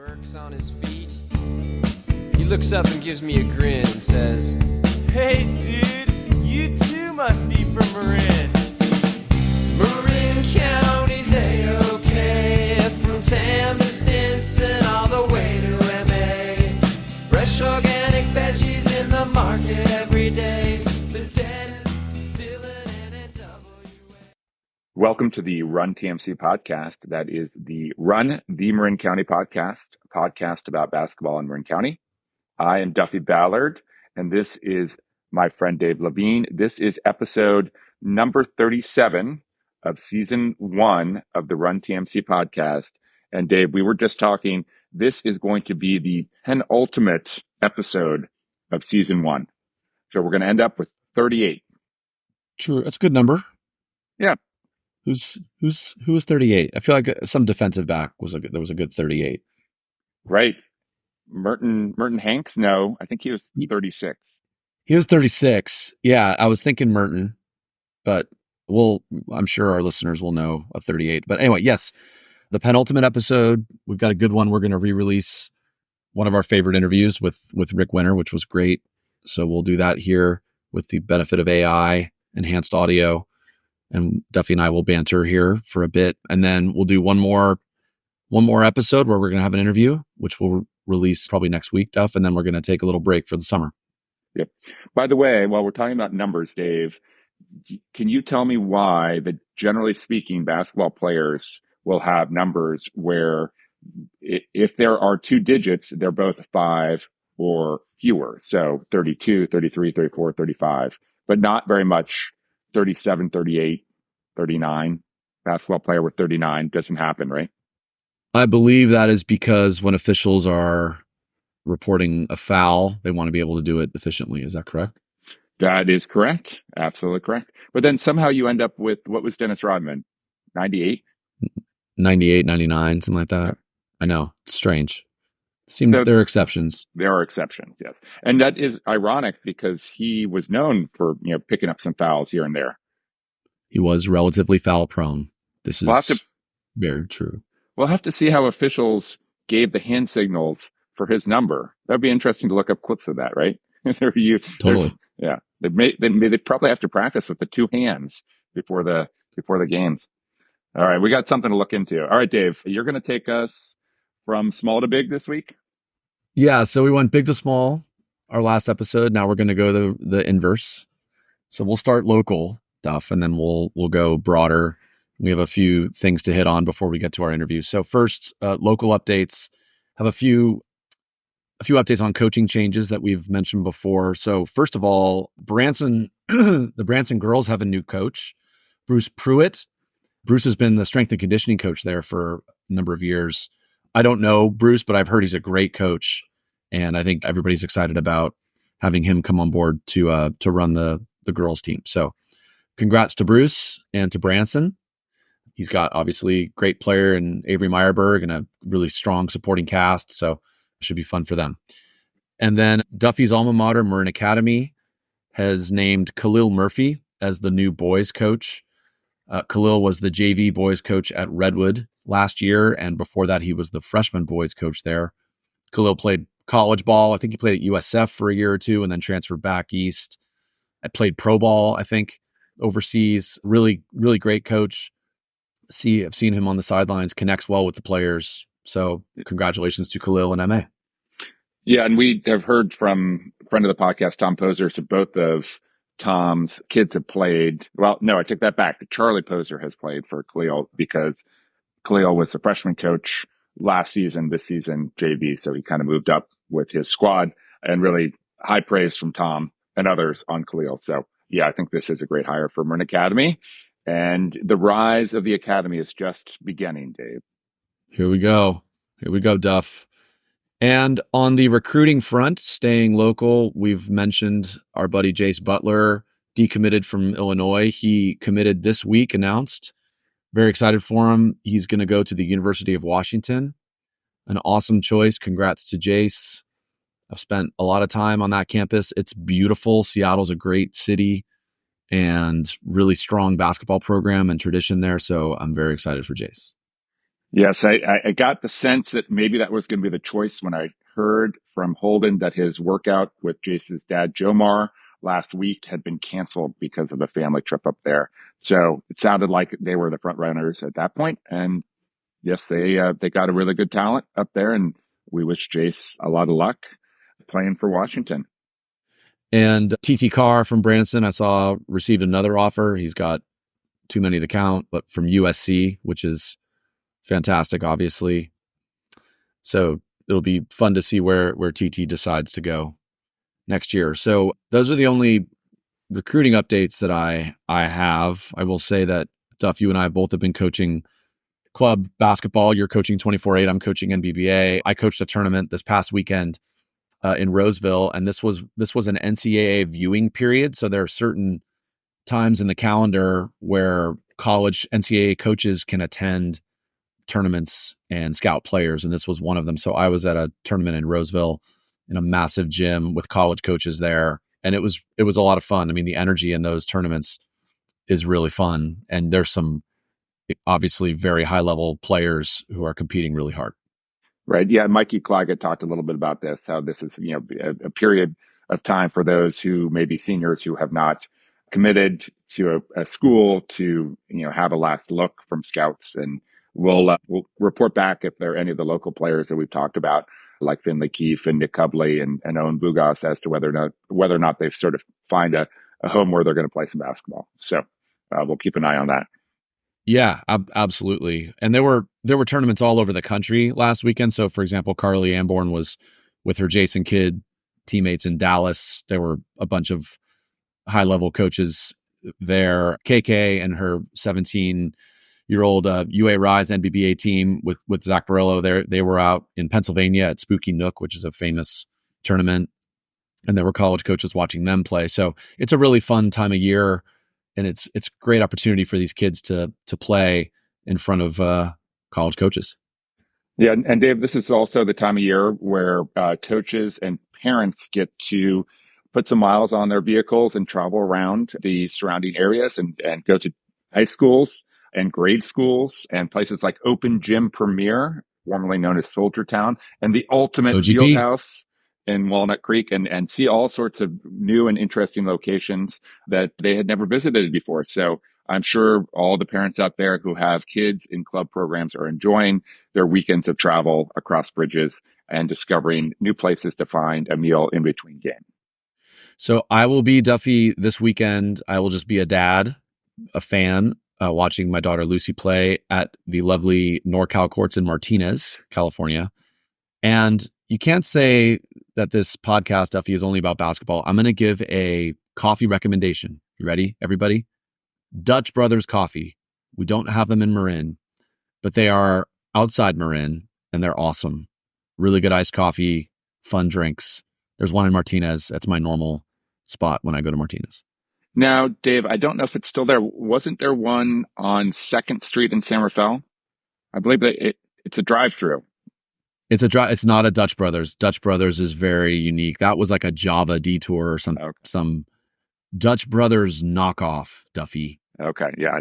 Burke's on his feet. He looks up and gives me a grin and says, "Hey dude, you too must be from Marin." Marin County's A-OK, from Tam to Stinson all the way to MA. Fresh organic veggies in the market every day. The Dennis, Dylan, and NWA. Welcome to the Run TMC Podcast. That is the Run the Marin County Podcast, a podcast about basketball in Marin County. I am Duffy Ballard, and this is my friend Dave Levine. This is episode number 37 of season 1 of the Run TMC Podcast. And Dave, we were just talking, this is going to be the penultimate episode of season 1. So we're going to end up with 38. True. That's a good number. Yeah. Who was 38? I feel like some defensive back there was a good 38. Right. Merton Hanks? No, I think he was 36. He was 36. Yeah, I was thinking Merton, but I'm sure our listeners will know a 38. But anyway, yes, the penultimate episode, we've got a good one. We're going to re-release one of our favorite interviews with Rick Winter, which was great. So we'll do that here with the benefit of AI, enhanced audio. And Duffy and I will banter here for a bit. And then we'll do one more episode where we're going to have an interview, which we'll release probably next week, Duff. And then we're going to take a little break for the summer. Yep. By the way, while we're talking about numbers, Dave, can you tell me why that generally speaking, basketball players will have numbers where if there are 2 digits, they're both 5 or fewer. So 32, 33, 34, 35, but not very much 37, 38, 39. Basketball player with 39 doesn't happen, right? I believe that is because when officials are reporting a foul, they want to be able to do it efficiently. Is that correct? That is correct. Absolutely correct. But then somehow you end up with, what was Dennis Rodman? 98? 98, 99, something like that. I know. It's strange. There are exceptions. There are exceptions, yes. And that is ironic because he was known for, picking up some fouls here and there. He was relatively foul prone. This is very true. We'll have to see how officials gave the hand signals for his number. That'd be interesting to look up clips of that, right? Totally. Yeah. They probably have to practice with the 2 hands before the games. All right. We got something to look into. All right, Dave, you're going to take us from small to big this week? Yeah. So we went big to small our last episode. Now we're going to go the inverse. So we'll start local, Duff, and then we'll go broader. We have a few things to hit on before we get to our interview. So first, local updates. Have a few updates on coaching changes that we've mentioned before. So first of all, the Branson girls have a new coach, Bruce Pruitt. Bruce has been the strength and conditioning coach there for a number of years. I don't know Bruce, but I've heard he's a great coach, and I think everybody's excited about having him come on board to run the girls team. So congrats to Bruce and to Branson. He's got obviously great player in Avery Meyerberg and a really strong supporting cast. So it should be fun for them. And then Duffy's alma mater, Marin Academy, has named Khalil Murphy as the new boys coach. Khalil was the JV boys coach at Redwood last year. And before that, he was the freshman boys coach there. Khalil played college ball. I think he played at USF for a year or two and then transferred back east. I played pro ball, I think, overseas. Really, really great coach. I've seen him on the sidelines, connects well with the players. So congratulations to Khalil and MA. Yeah, and we have heard from a friend of the podcast, Tom Poser, so both of Tom's kids have played. Well, no, I take that back. Charlie Poser has played for Khalil because Khalil was the freshman coach last season, this season JV. So he kind of moved up with his squad, and really high praise from Tom and others on Khalil. So yeah, I think this is a great hire for Marin Academy, and the rise of the academy is just beginning, Dave. Here we go, Duff. And on the recruiting front, staying local, we've mentioned our buddy Jace Butler decommitted from Illinois. He committed this week, announced. Very excited for him. He's going to go to the University of Washington. An awesome choice. Congrats to Jace. I've spent a lot of time on that campus. It's beautiful. Seattle's a great city and really strong basketball program and tradition there. So I'm very excited for Jace. Yes, I got the sense that maybe that was going to be the choice when I heard from Holden that his workout with Jace's dad, Jomar, last week had been canceled because of a family trip up there. So it sounded like they were the front runners at that point. And yes, they got a really good talent up there, and we wish Jace a lot of luck playing for Washington. And TT Carr from Branson, I saw, received another offer. He's got too many to count, but from USC, which is fantastic, obviously. So it'll be fun to see where TT decides to go next year. So those are the only recruiting updates that I have. I will say that, Duff, you and I both have been coaching club basketball. You're coaching 24/8. I'm coaching NBBA. I coached a tournament this past weekend in Roseville, and this was an NCAA viewing period. So there are certain times in the calendar where college NCAA coaches can attend tournaments and scout players, and this was one of them. So I was at a tournament in Roseville in a massive gym with college coaches there, and it was a lot of fun. I mean, the energy in those tournaments is really fun, and there's some obviously very high level players who are competing really hard. Right. Yeah. Mikey Claggett talked a little bit about this, how this is, a period of time for those who may be seniors who have not committed to a school to, have a last look from scouts. And we'll report back if there are any of the local players that we've talked about, like Finley Keefe and Nick Cubley and Owen Bugas, as to whether or not they've sort of find a home where they're going to play some basketball. So we'll keep an eye on that. Yeah, absolutely. And there were tournaments all over the country last weekend. So, for example, Carly Amborn was with her Jason Kidd teammates in Dallas. There were a bunch of high-level coaches there. KK and her 17-year-old UA Rise NBBA team with Zach Barillo, they were out in Pennsylvania at Spooky Nook, which is a famous tournament. And there were college coaches watching them play. So it's a really fun time of year. And it's a great opportunity for these kids to play in front of college coaches. Yeah, and Dave, this is also the time of year where coaches and parents get to put some miles on their vehicles and travel around the surrounding areas and go to high schools and grade schools and places like Open Gym Premier, formerly known as Soldier Town, and the Ultimate OGP Fieldhouse in Walnut Creek, and see all sorts of new and interesting locations that they had never visited before. So I'm sure all the parents out there who have kids in club programs are enjoying their weekends of travel across bridges and discovering new places to find a meal in between game. So I will be, Duffy, this weekend. I will just be a dad, a fan, watching my daughter Lucy play at the lovely NorCal courts in Martinez, California. And you can't say that this podcast, Duffy, is only about basketball. I'm going to give a coffee recommendation. You ready, everybody? Dutch Brothers Coffee. We don't have them in Marin, but they are outside Marin, and they're awesome. Really good iced coffee, fun drinks. There's one in Martinez. That's my normal spot when I go to Martinez. Now, Dave, I don't know if it's still there. Wasn't there one on 2nd Street in San Rafael? I believe that it's a drive-through. It's not a Dutch Brothers. Dutch Brothers is very unique. That was like a Java detour or some Dutch Brothers knockoff, Duffy. Okay, yeah.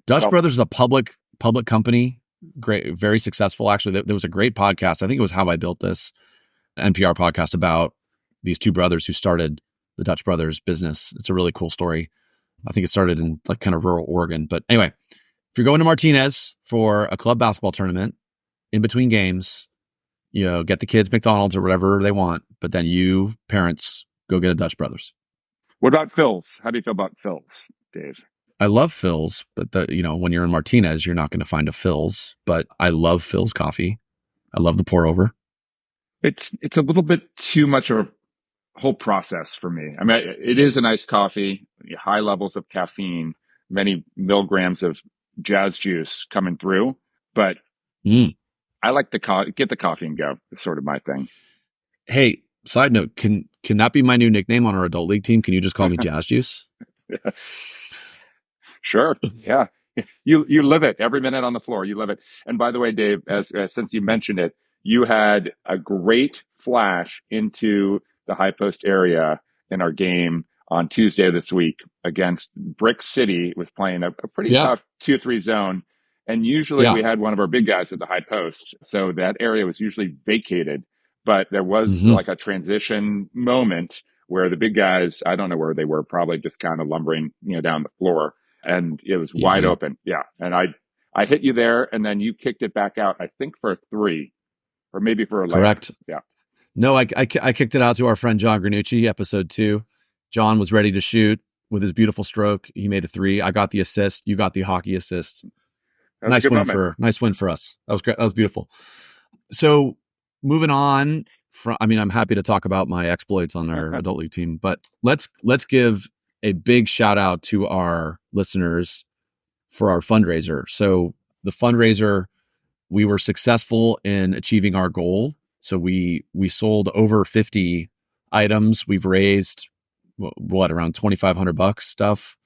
Dutch Brothers is a public company. Great, very successful. Actually, there was a great podcast. I think it was How I Built This, NPR podcast about these two brothers who started the Dutch Brothers business. It's a really cool story. I think it started in like kind of rural Oregon. But anyway, if you're going to Martinez for a club basketball tournament in between games, get the kids McDonald's or whatever they want, but then you parents go get a Dutch Brothers. What about Phil's? How do you feel about Phil's, Dave? I love Phil's, but when you're in Martinez, you're not going to find a Phil's, but I love Phil's coffee. I love the pour over. It's a little bit too much of a whole process for me. I mean, it is a nice coffee, high levels of caffeine, many milligrams of jazz juice coming through, but I like get the coffee and go. It's sort of my thing. Hey, side note, can that be my new nickname on our adult league team? Can you just call me Jazz Juice? Sure. Yeah. You live it every minute on the floor. You live it. And by the way, Dave, as since you mentioned it, you had a great flash into the high post area in our game on Tuesday this week against Brick City. Was playing a pretty tough 2-3 zone. And usually we had one of our big guys at the high post. So that area was usually vacated, but there was like a transition moment where the big guys, I don't know where they were, probably just kind of lumbering, down the floor, and it was wide open. Yeah. And I hit you there, and then you kicked it back out, I think for a 3 or maybe for a layup. Correct. Yeah. No, I kicked it out to our friend John Granucci, episode 2. John was ready to shoot with his beautiful stroke. He made a 3. I got the assist. You got the hockey assist. Nice win for us. That was great. That was beautiful. So moving on from, I'm happy to talk about my exploits on our adult league team, but let's give a big shout out to our listeners for our fundraiser. So the fundraiser, we were successful in achieving our goal. So we sold over 50 items. We've raised around $2,500 stuff,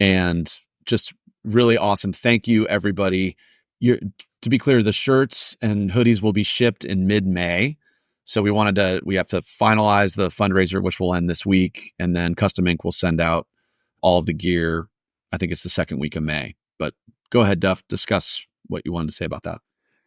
and just really awesome. Thank you, everybody. To be clear, the shirts and hoodies will be shipped in mid-May. So we have to finalize the fundraiser, which will end this week, and then Custom Ink will send out all of the gear. I think it's the second week of May. But go ahead, Duff, discuss what you wanted to say about that.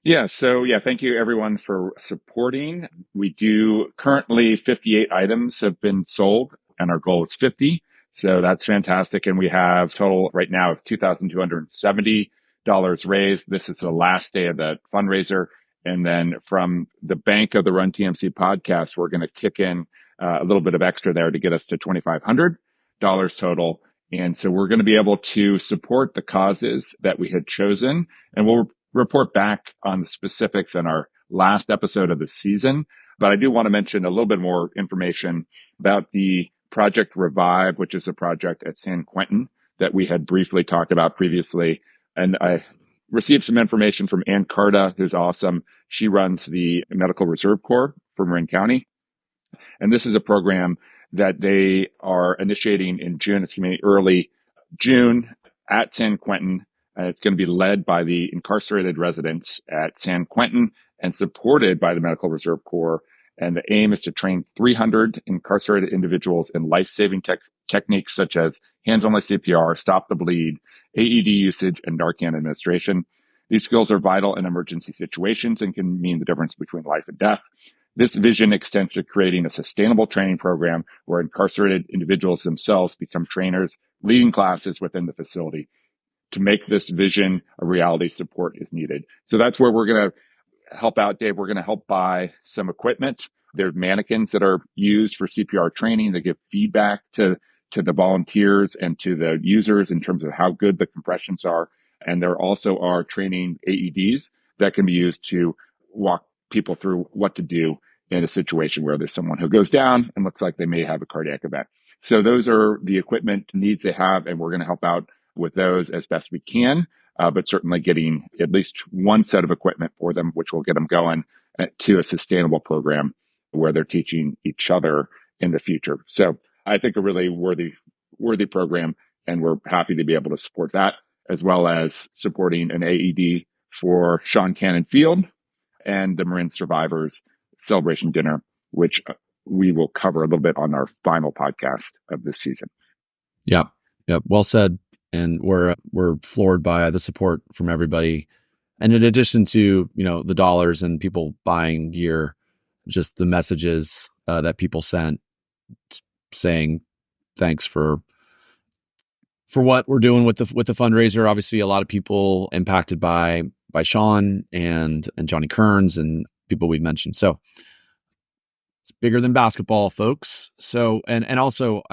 Yeah. So thank you everyone for supporting. We do currently 58 items have been sold, and our goal is 50. So that's fantastic. And we have total right now of $2,270 raised. This is the last day of the fundraiser. And then from the bank of the Run TMC podcast, we're going to kick in a little bit of extra there to get us to $2,500 total. And so we're going to be able to support the causes that we had chosen, and we'll report back on the specifics in our last episode of the season. But I do want to mention a little bit more information about the Project Revive, which is a project at San Quentin that we had briefly talked about previously. And I received some information from Ann Carta, who's awesome. She runs the Medical Reserve Corps for Marin County. And this is a program that they are initiating in June. It's going to be early June at San Quentin. It's going to be led by the incarcerated residents at San Quentin and supported by the Medical Reserve Corps. And the aim is to train 300 incarcerated individuals in life-saving techniques such as hands-only CPR, stop the bleed, AED usage, and Narcan administration. These skills are vital in emergency situations and can mean the difference between life and death. This vision extends to creating a sustainable training program where incarcerated individuals themselves become trainers, leading classes within the facility. To make this vision a reality, support is needed. So that's where we're going to help out, Dave. We're going to help buy some equipment. There are mannequins that are used for CPR training that give feedback to the volunteers and to the users in terms of how good the compressions are. And there also are training AEDs that can be used to walk people through what to do in a situation where there's someone who goes down and looks like they may have a cardiac event. So those are the equipment needs they have, and we're going to help out with those as best we can, but certainly getting at least one set of equipment for them, which will get them going to a sustainable program where they're teaching each other in the future. So I think a really worthy program, and we're happy to be able to support that, as well as supporting an AED for Sean Cannon Field and the Marin Survivors Celebration Dinner, which we will cover a little bit on our final podcast of this season. Yep. Well said. And we're floored by the support from everybody. And in addition to, the dollars and people buying gear, just the messages that people sent saying thanks for what we're doing with the fundraiser. Obviously, a lot of people impacted by Sean and Johnny Kearns and people we've mentioned. So it's bigger than basketball, folks. So and also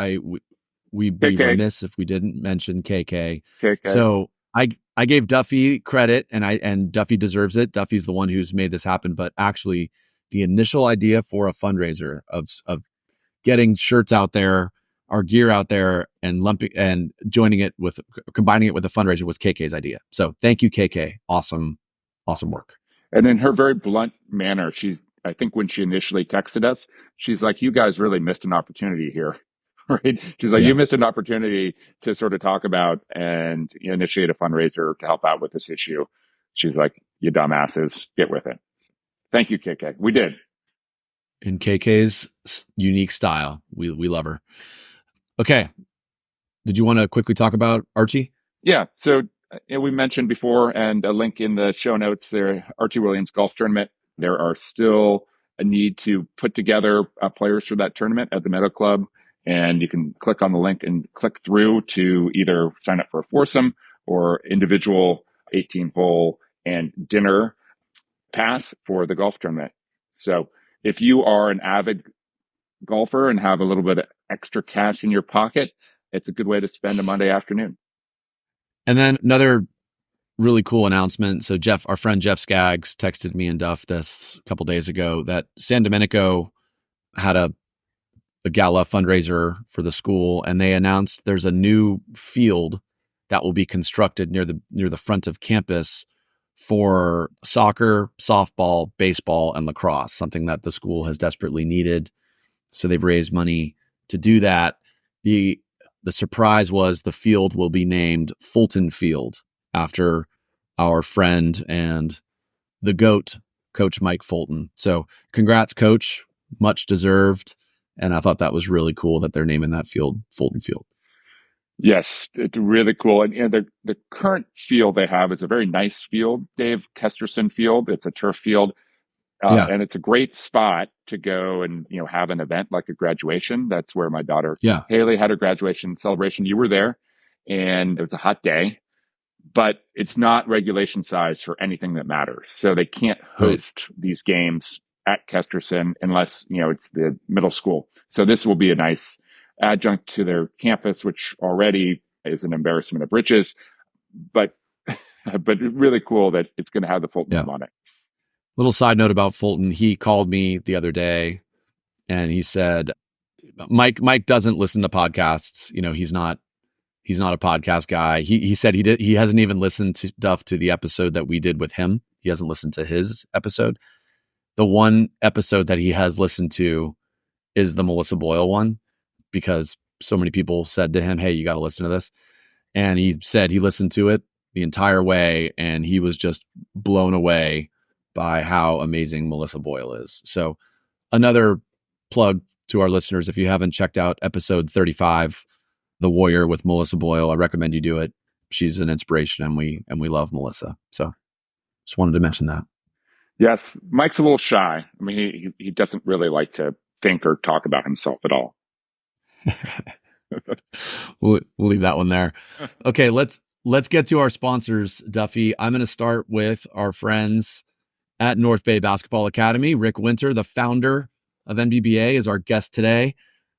we'd be remiss if we didn't mention KK. So I gave Duffy credit, and Duffy deserves it. Duffy's the one who's made this happen. But actually, the initial idea for a fundraiser of getting shirts out there, our gear out there, and combining it with a fundraiser was KK's idea. So thank you, KK. Awesome work. And in her very blunt manner, I think when she initially texted us, she's like, "You guys really missed an opportunity here." Right? She's like, You missed an opportunity to sort of talk about and initiate a fundraiser to help out with this issue. She's like, "You dumbasses, get with it." Thank you, KK. We did. In KK's unique style. We love her. Okay. Did you want to quickly talk about Archie? Yeah. So we mentioned before, and a link in the show notes, there, Archie Williams Golf Tournament. There are still a need to put together players for that tournament at the Meadow Club. And you can click on the link and click through to either sign up for a foursome or individual 18-hole and dinner pass for the golf tournament. So if you are an avid golfer and have a little bit of extra cash in your pocket, it's a good way to spend a Monday afternoon. And then another really cool announcement. So Jeff, our friend Jeff Skaggs, texted me and Duff this a couple days ago that San Domenico had a gala fundraiser for the school, and they announced there's a new field that will be constructed near the front of campus for soccer, softball, baseball, and lacrosse, something that the school has desperately needed. So they've raised money to do that. The surprise was the field will be named Fulton Field after our friend and the GOAT, Coach Mike Fulton. So congrats, Coach. Much deserved. And I thought that was really cool that they're naming that field Fulton Field. Yes, it's really cool. And the current field they have is a very nice field, Dave, Kesterson Field. It's a turf field. And it's a great spot to go and, have an event like a graduation. That's where my daughter Haley had her graduation celebration. You were there, and it was a hot day, but it's not regulation size for anything that matters. So they can't host these games at Kesterson unless, it's the middle school. So this will be a nice adjunct to their campus, which already is an embarrassment of riches, but really cool that it's going to have the Fulton name on it. Little side note about Fulton. He called me the other day and he said, Mike doesn't listen to podcasts. He's not a podcast guy. He said he hasn't even listened to Duff to the episode that we did with him. He hasn't listened to his episode. The one episode that he has listened to is the Melissa Boyle one, because so many people said to him, hey, you got to listen to this. And he said he listened to it the entire way and he was just blown away by how amazing Melissa Boyle is. So another plug to our listeners, if you haven't checked out episode 35, The Warrior with Melissa Boyle, I recommend you do it. She's an inspiration and we love Melissa. So just wanted to mention that. Yes, Mike's a little shy. I mean, he doesn't really like to think or talk about himself at all. We'll leave that one there. Okay, let's get to our sponsors, Duffy. I'm going to start with our friends at North Bay Basketball Academy. Rick Winter, the founder of NBBA, is our guest today.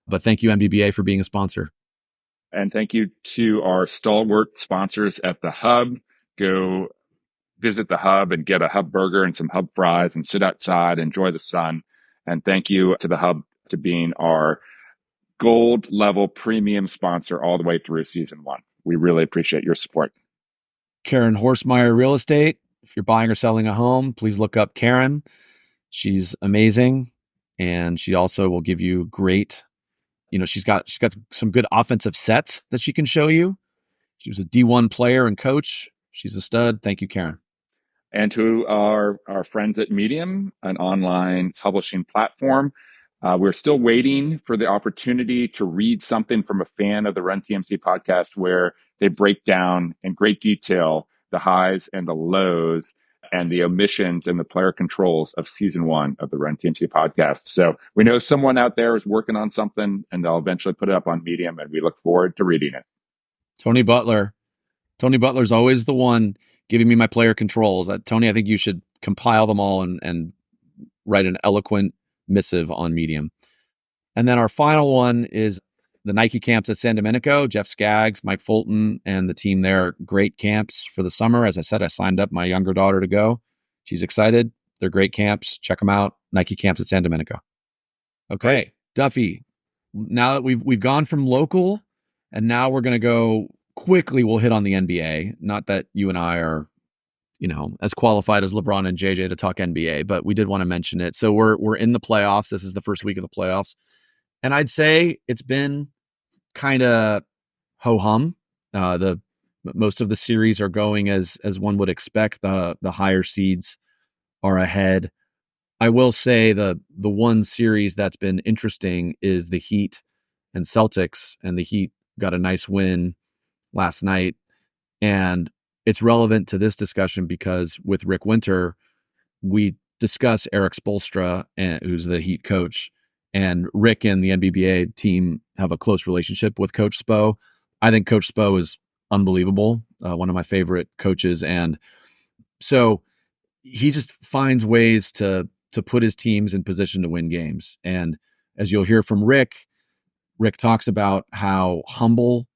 But thank you, NBBA, for being a sponsor. And thank you to our stalwart sponsors at the Hub. Go visit the Hub and get a Hub burger and some Hub fries and sit outside, enjoy the sun. And thank you to the Hub to being our gold level premium sponsor all the way through season 1. We really appreciate your support. Karen Horsemeyer Real Estate. If you're buying or selling a home, please look up Karen. She's amazing. And she also will give you great, she's got some good offensive sets that she can show you. She was a D1 player and coach. She's a stud. Thank you, Karen. And to our friends at Medium, an online publishing platform. We're still waiting for the opportunity to read something from a fan of the Run TMC podcast where they break down in great detail the highs and the lows and the omissions and the player controls of season 1 of the Run TMC podcast. So we know someone out there is working on something and they'll eventually put it up on Medium, and we look forward to reading it. Tony Butler's always the one giving me my player controls. Tony, I think you should compile them all and write an eloquent missive on Medium. And then our final one is the Nike camps at San Domenico. Jeff Skaggs, Mike Fulton, and the team there. Great camps for the summer. As I said, I signed up my younger daughter to go. She's excited. They're great camps. Check them out. Nike camps at San Domenico. Okay, Duffy. Now that we've gone from local, and now we're going to go quickly. We'll hit on the NBA. Not that you and I are, as qualified as LeBron and JJ to talk NBA, but we did want to mention it. So we're in the playoffs. This is the first week of the playoffs. And I'd say it's been kind of ho-hum. The most of the series are going as one would expect. The higher seeds are ahead. I will say the one series that's been interesting is the Heat and Celtics, and the Heat got a nice win last night. And it's relevant to this discussion because with Rick Winter, we discuss Eric Spoelstra, who's the Heat coach, and Rick and the NBBA team have a close relationship with Coach Spo. I think Coach Spo is unbelievable, one of my favorite coaches, and so he just finds ways to put his teams in position to win games. And as you'll hear from Rick talks about how humble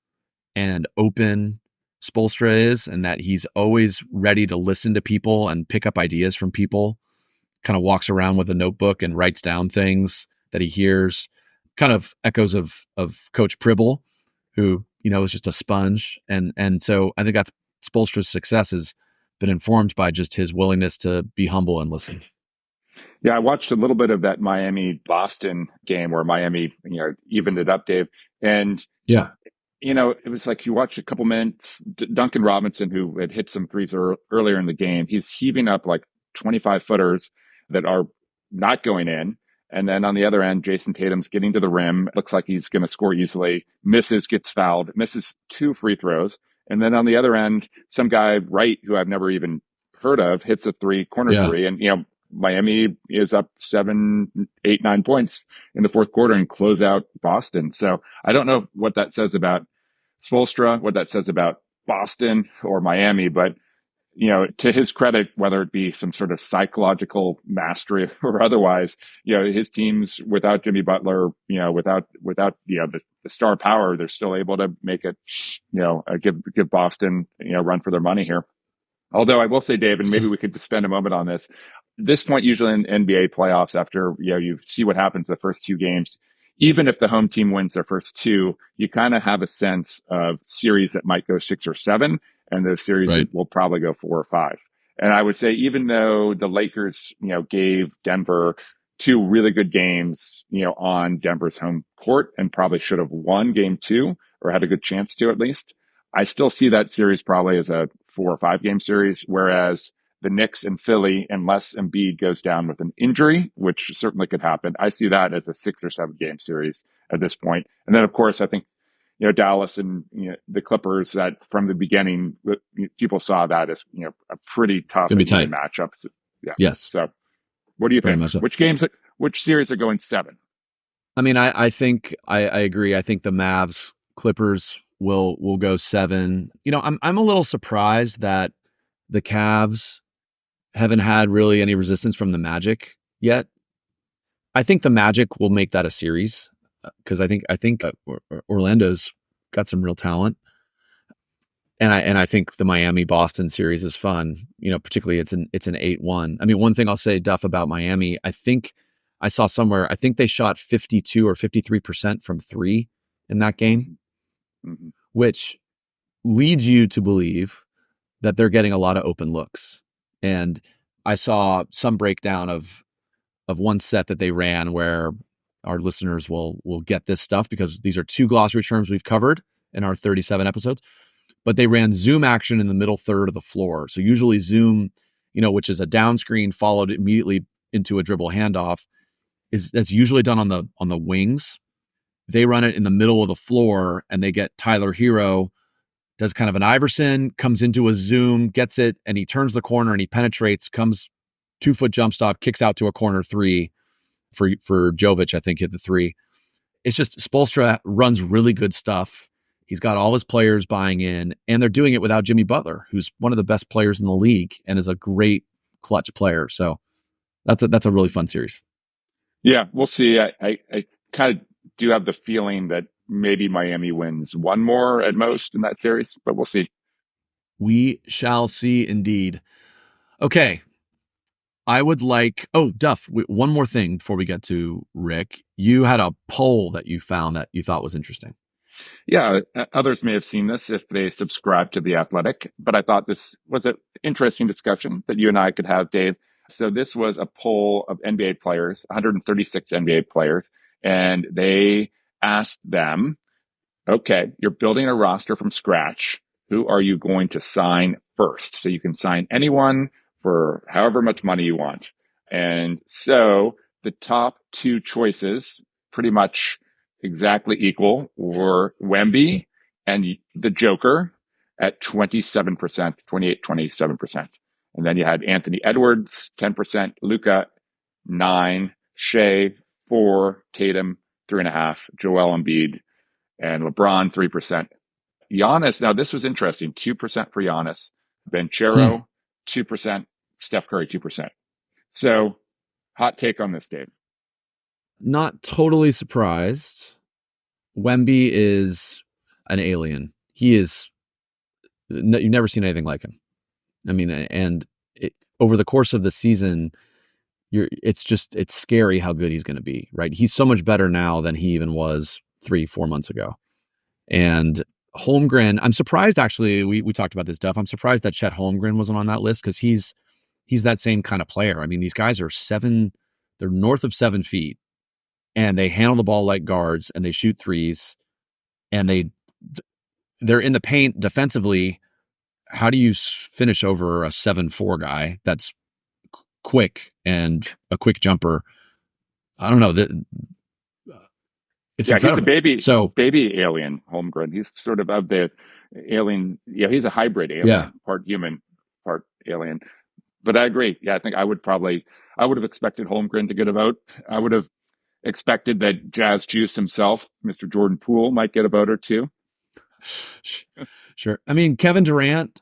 and open Spoelstra is, and that he's always ready to listen to people and pick up ideas from people. Kind of walks around with a notebook and writes down things that he hears. Kind of echoes of Coach Pribble, who is just a sponge. And so I think that's Spoelstra's success has been informed by just his willingness to be humble and listen. Yeah, I watched a little bit of that Miami-Boston game where Miami, evened it up, Dave. And yeah, it was like you watch a couple minutes. Duncan Robinson, who had hit some threes earlier in the game, he's heaving up like 25 footers that are not going in. And then on the other end, Jason Tatum's getting to the rim. Looks like he's going to score easily. Misses, gets fouled, misses 2 free throws. And then on the other end, some guy, Wright, who I've never even heard of, hits a corner three. And, Miami is up 7, 8, 9 points in the fourth quarter and close out Boston. So I don't know what that says about Spoelstra, what that says about Boston or Miami, but to his credit, whether it be some sort of psychological mastery or otherwise, his teams without Jimmy Butler, without the star power, they're still able to make it, give Boston, run for their money here. Although I will say, Dave, and maybe we could just spend a moment on this point, usually in NBA playoffs, after, you see what happens the first 2 games, even if the home team wins their first 2, you kind of have a sense of series that might go 6 or 7, and those series right. will probably go 4 or 5. And I would say, even though the Lakers, gave Denver 2 really good games, on Denver's home court and probably should have won game 2 or had a good chance to at least, I still see that series probably as a 4 or 5 game series, whereas the Knicks and Philly, unless Embiid goes down with an injury, which certainly could happen, I see that as a 6 or 7 game series at this point. And then, of course, I think, Dallas and the Clippers, that from the beginning, people saw that as, a pretty tough matchup. Yeah. Yes. So what do you think? So. Which series are going 7? I mean, I think I agree. I think the Mavs Clippers will go 7. I'm a little surprised that the Cavs haven't had really any resistance from the Magic yet. I think the Magic will make that a series because I think Orlando's got some real talent, and I think the Miami Boston series is fun. Particularly it's an 8-1. I mean, one thing I'll say, Duff, about Miami, I think I saw somewhere, I think they shot 52 or 53% from 3 in that game, which leads you to believe that they're getting a lot of open looks. And I saw some breakdown of one set that they ran where our listeners will get this stuff because these are 2 glossary terms we've covered in our 37 episodes. But they ran zoom action in the middle third of the floor. So usually zoom, which is a down screen followed immediately into a dribble handoff, that's usually done on the wings. They run it in the middle of the floor, and they get Tyler Hero, does kind of an Iverson, comes into a zoom, gets it, and he turns the corner and he penetrates, comes 2-foot jump stop, kicks out to a corner 3 for Jovic, I think, hit the 3. It's just Spoelstra runs really good stuff. He's got all his players buying in, and they're doing it without Jimmy Butler, who's one of the best players in the league and is a great clutch player. So that's a really fun series. Yeah, we'll see. I kind of do have the feeling that maybe Miami wins 1 more at most in that series, but we'll see. We shall see indeed. Okay. I would like, Duff, one more thing before we get to Rick. You had a poll that you found that you thought was interesting. Yeah, others may have seen this if they subscribe to The Athletic, but I thought this was an interesting discussion that you and I could have, Dave. So this was a poll of NBA players, 136 NBA players, and they asked them, okay, you're building a roster from scratch. Who are you going to sign first? So you can sign anyone for however much money you want. And so the top 2 choices, pretty much exactly equal, were Wemby and the Joker. at 27%, 27%. And then you had Anthony Edwards, 10%, Luka, 9, Shea, 4, Tatum, 3.5, Joel Embiid, and LeBron, 3%. Giannis, now this was interesting, 2% for Giannis, Banchero, 2%, Steph Curry, 2%. So hot take on this, Dave. Not totally surprised. Wemby is an alien. He is, you've never seen anything like him. I mean, and over the course of the season, it's scary how good he's going to be, right? He's so much better now than he even was 3-4 months ago. And Holmgren, I'm surprised actually, we talked about this stuff. I'm surprised that Chet Holmgren wasn't on that list because he's that same kind of player. I mean, these guys are they're north of 7 feet and they handle the ball like guards and they shoot threes and they're in the paint defensively. How do you finish over a 7'4" guy that's quick and a quick jumper? I don't know. It's incredible. He's a baby alien, Holmgren. He's sort of the alien. Yeah, he's a hybrid alien, part human, part alien. But I agree. Yeah, I think I would have expected Holmgren to get a vote. I would have expected that Jazz Juice himself, Mr. Jordan Poole, might get a vote or two. Sure. I mean, Kevin Durant,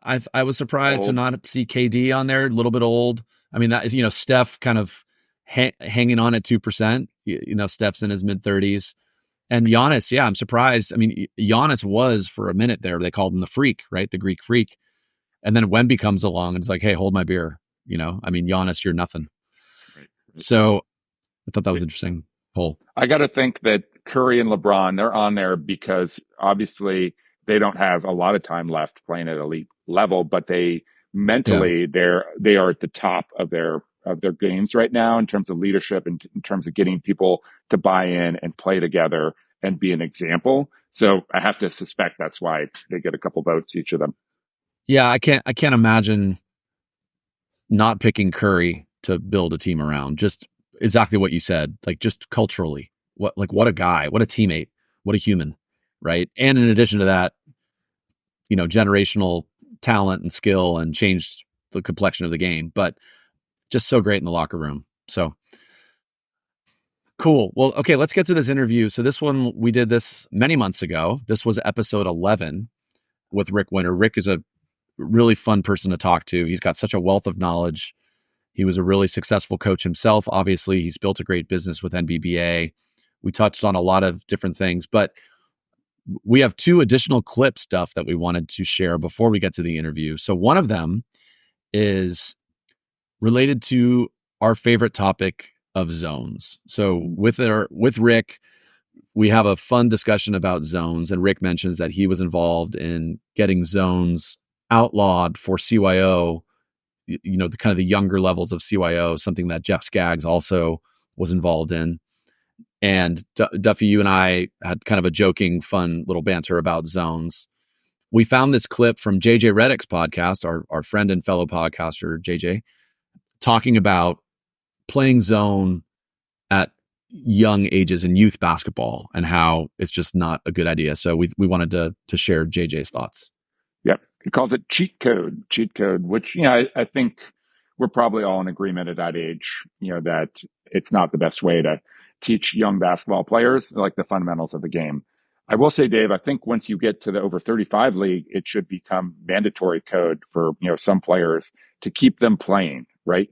I was surprised to not see KD on there, a little bit old. I mean, that is, Steph kind of hanging on at 2%. Steph's in his mid-30s. And Giannis, yeah, I'm surprised. I mean, Giannis was, for a minute there, they called him the freak, right? The Greek freak. And then Wemby comes along and it's like, hey, hold my beer. I mean, Giannis, you're nothing. Right. So I thought that was interesting poll. I got to think that Curry and LeBron, they're on there because obviously they don't have a lot of time left playing at elite level, but they mentally they are at the top of their games right now in terms of leadership and in terms of getting people to buy in and play together and be an example. So I have to suspect that's why they get a couple votes, each of them. Yeah, I can't imagine not picking Curry to build a team around. Just exactly what you said, like just culturally. What a guy, what a teammate, what a human, right? And in addition to that, generational talent and skill and changed the complexion of the game, but just so great in the locker room. So cool. Well, okay, let's get to this interview. So this one, we did this many months ago. This was episode 11 with Rick Winter. Rick is a really fun person to talk to. He's got such a wealth of knowledge. He was a really successful coach himself. Obviously, he's built a great business with NBBA. We touched on a lot of different things, but we have 2 additional clip stuff that we wanted to share before we get to the interview. So one of them is related to our favorite topic of zones. So with Rick, we have a fun discussion about zones, and Rick mentions that he was involved in getting zones outlawed for CYO, the kind of the younger levels of CYO, something that Jeff Skaggs also was involved in. And Duffy, you and I had kind of a joking, fun little banter about zones. We found this clip from JJ Redick's podcast, our friend and fellow podcaster, JJ, talking about playing zone at young ages in youth basketball and how it's just not a good idea. So we wanted to share JJ's thoughts. Yep. He calls it cheat code, which, I think we're probably all in agreement at that age, that it's not the best way to teach young basketball players like the fundamentals of the game. I will say, Dave, I think once you get to the over 35 league, it should become mandatory code for, some players to keep them playing, right?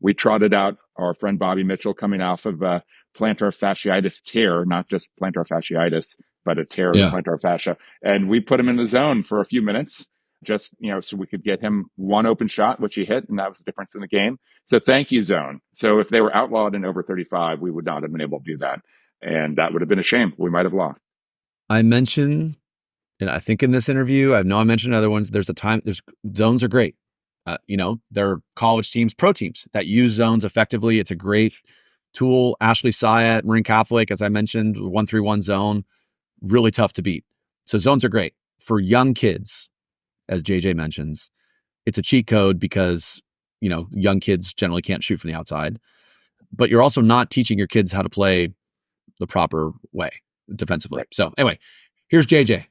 We trotted out our friend Bobby Mitchell coming off of plantar fasciitis tear, not just plantar fasciitis, but a tear of the plantar fascia. And we put him in the zone for a few minutes, just, so we could get him one open shot, which he hit, and that was the difference in the game. So thank you, zone. So if they were outlawed in over 35, we would not have been able to do that. And that would have been a shame. We might have lost. I mentioned, and I think in this interview, I mentioned other ones, there's zones are great. There are college teams, pro teams that use zones effectively. It's a great tool. Ashley Syatt, Marin Catholic, as I mentioned, 1-3-1 zone, really tough to beat. So zones are great for young kids, as JJ mentions. It's a cheat code because, young kids generally can't shoot from the outside, but you're also not teaching your kids how to play the proper way defensively. So anyway, here's JJ.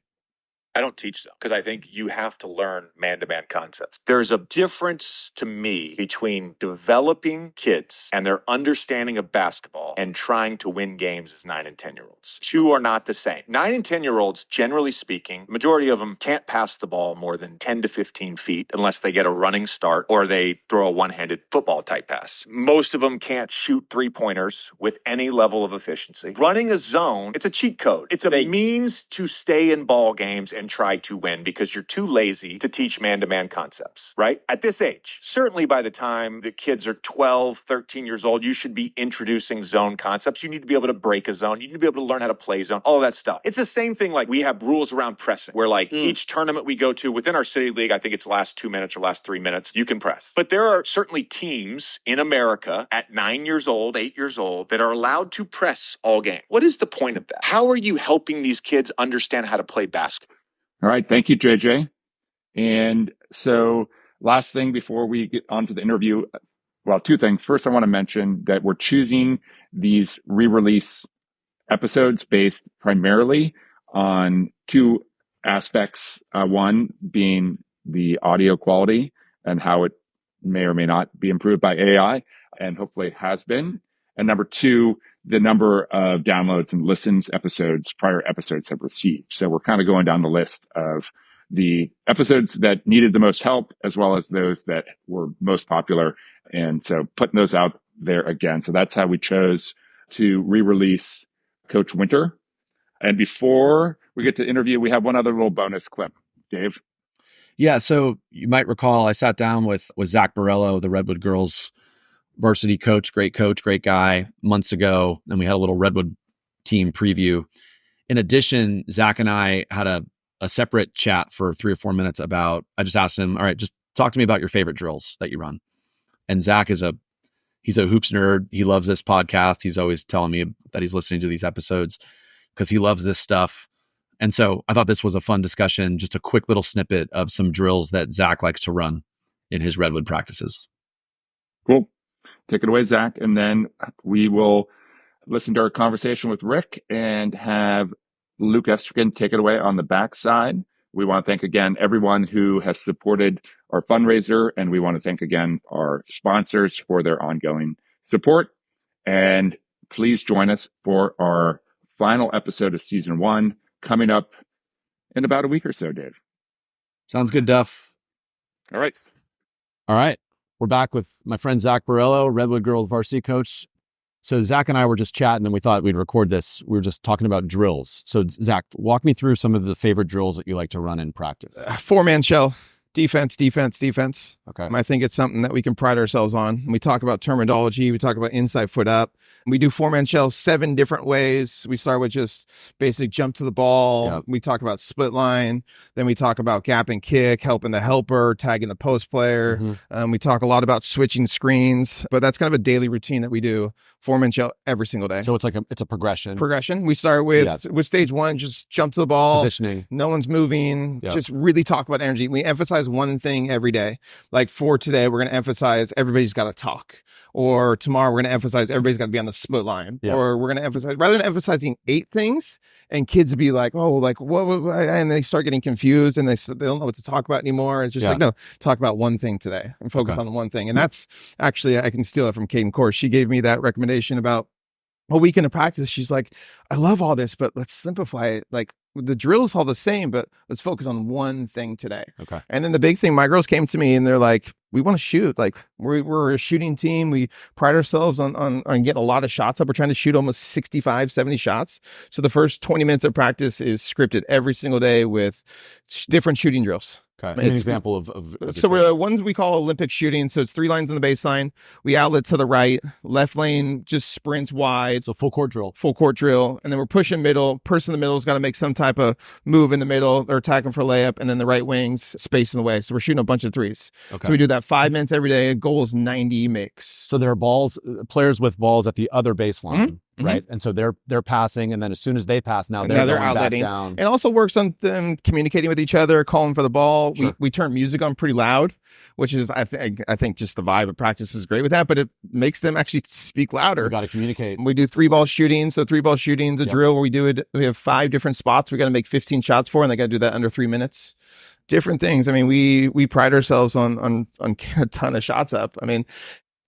I don't teach them because I think you have to learn man-to-man concepts. There's a difference to me between developing kids and their understanding of basketball and trying to win games as 9 and 10-year-olds. Two are not the same. 9 and 10-year-olds, generally speaking, majority of them can't pass the ball more than 10 to 15 feet unless they get a running start or they throw a one-handed football type pass. Most of them can't shoot three-pointers with any level of efficiency. Running a zone, it's a cheat code. It's a means to stay in ball games and try to win because you're too lazy to teach man-to-man concepts, right? At this age, certainly by the time the kids are 12, 13 years old, you should be introducing zone concepts. You need to be able to break a zone. You need to be able to learn how to play zone, all that stuff. It's the same thing like we have rules around pressing where like each tournament we go to within our city league, I think it's last 2 minutes or last 3 minutes, you can press. But there are certainly teams in America at 9 years old, 8 years old that are allowed to press all game. What is the point of that? How are you helping these kids understand how to play basketball? All right. Thank you, JJ. And so last thing before we get on to the interview, well, two things. First, I want to mention that we're choosing these re-release episodes based primarily on two aspects. One being the audio quality and how it may or may not be improved by AI, and hopefully it has been. And number two, the number of downloads and listens prior episodes have received. So we're kind of going down the list of the episodes that needed the most help, as well as those that were most popular. And so putting those out there again. So that's how we chose to re-release Coach Winter. And before we get to the interview, we have one other little bonus clip. Dave? Yeah, so you might recall I sat down with Zach Borello, the Redwood Girls varsity coach, great guy, months ago, and we had a little Redwood team preview. In addition, Zach and I had a separate chat for 3 or 4 minutes about, I just asked him, all right, just talk to me about your favorite drills that you run. And Zach he's a hoops nerd. He loves this podcast. He's always telling me that he's listening to these episodes because he loves this stuff. And so I thought this was a fun discussion, just a quick little snippet of some drills that Zach likes to run in his Redwood practices. Cool. Take it away, Zach. And then we will listen to our conversation with Rick and have Luke Esterkin take it away on the backside. We want to thank again everyone who has supported our fundraiser, and we want to thank again our sponsors for their ongoing support. And please join us for our final episode of season 1 coming up in about a week or so, Dave. Sounds good, Duff. All right. We're back with my friend Zach Borello, Redwood Girls varsity coach. So Zach and I were just chatting and we thought we'd record this. We were just talking about drills. So Zach, walk me through some of the favorite drills that you like to run in practice. 4-man shell. Defense. Okay. I think it's something that we can pride ourselves on. We talk about terminology. We talk about inside foot up. We do 4-man shells 7 different ways. We start with just basic jump to the ball. Yep. We talk about split line. Then we talk about gap and kick, helping the helper, tagging the post player. Mm-hmm. We talk a lot about switching screens, but that's kind of a daily routine that we do. 4-man shell every single day. So it's a progression. We start with stage 1, just jump to the ball. Positioning. No one's moving. Yep. Just really talk about energy. We emphasize one thing every day. Like for today, we're going to emphasize everybody's got to talk. Or tomorrow, we're going to emphasize everybody's got to be on the split line. Yep. Or we're going to emphasize, rather than emphasizing 8 things and kids be like, oh, like what, and they start getting confused and they don't know what to talk about anymore. It's just like, no, talk about one thing today and focus on one thing. And that's actually, I can steal it from Katie Course. She gave me that recommendation about a weekend of practice. She's like, I love all this, but let's simplify it. Like the drill's all the same, but let's focus on one thing today. Okay. And then the big thing, my girls came to me and they're like, we want to shoot. Like we're a shooting team. We pride ourselves on getting a lot of shots up. We're trying to shoot almost 65, 70 shots. So the first 20 minutes of practice is scripted every single day with different shooting drills. Okay. An example of so we're ones we call Olympic shooting. So it's 3 lines on the baseline. We outlet to the right, left lane just sprints wide. So full court drill. And then we're pushing middle. Person in the middle's got to make some type of move in the middle. They're attacking for layup, and then the right wing's space in the way. So we're shooting a bunch of threes. Okay. So we do that 5 minutes every day. Goal is 90 makes. So there are players with balls at the other baseline. right? And so they're passing, and then as soon as they pass, now they're going back down. It also works on them communicating with each other, calling for the ball. Sure. We turn music on pretty loud, which is I think just the vibe of practice is great with that, but it makes them actually speak louder. You got to communicate. We do 3-ball shooting. So 3-ball shooting is a drill where we have 5 different spots we got to make 15 shots for, and they got to do that under 3 minutes. Different things. I mean, we pride ourselves on a ton of shots up. I mean,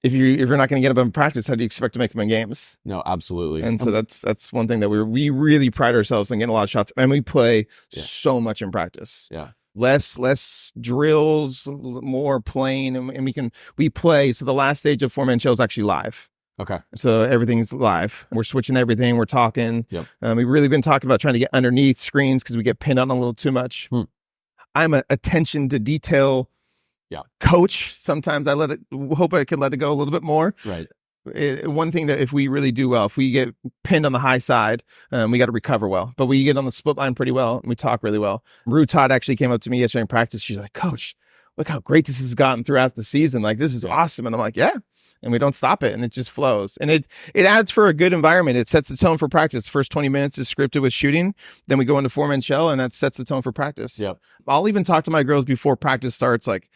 if you're not going to get them in practice, how do you expect to make them in games? No, absolutely. And so that's one thing that we really pride ourselves on getting a lot of shots, and we play so much in practice. Yeah. Less drills, more playing, and we play. So the last stage of 4-man show is actually live. Okay. So everything's live. We're switching everything. We're talking. Yep. We've really been talking about trying to get underneath screens because we get pinned on a little too much. I'm an attention to detail coach. Sometimes I hope I can let it go a little bit more. Right. One thing that if we really do well, if we get pinned on the high side, we got to recover well, but we get on the split line pretty well and we talk really well. Rue Todd actually came up to me yesterday in practice. She's like, Coach, look how great this has gotten throughout the season. Like, this is awesome. And I'm like, yeah. And we don't stop it, and it just flows. And it adds for a good environment. It sets the tone for practice. First 20 minutes is scripted with shooting. Then we go into 4-man shell, and that sets the tone for practice. Yep. I'll even talk to my girls before practice starts. Like,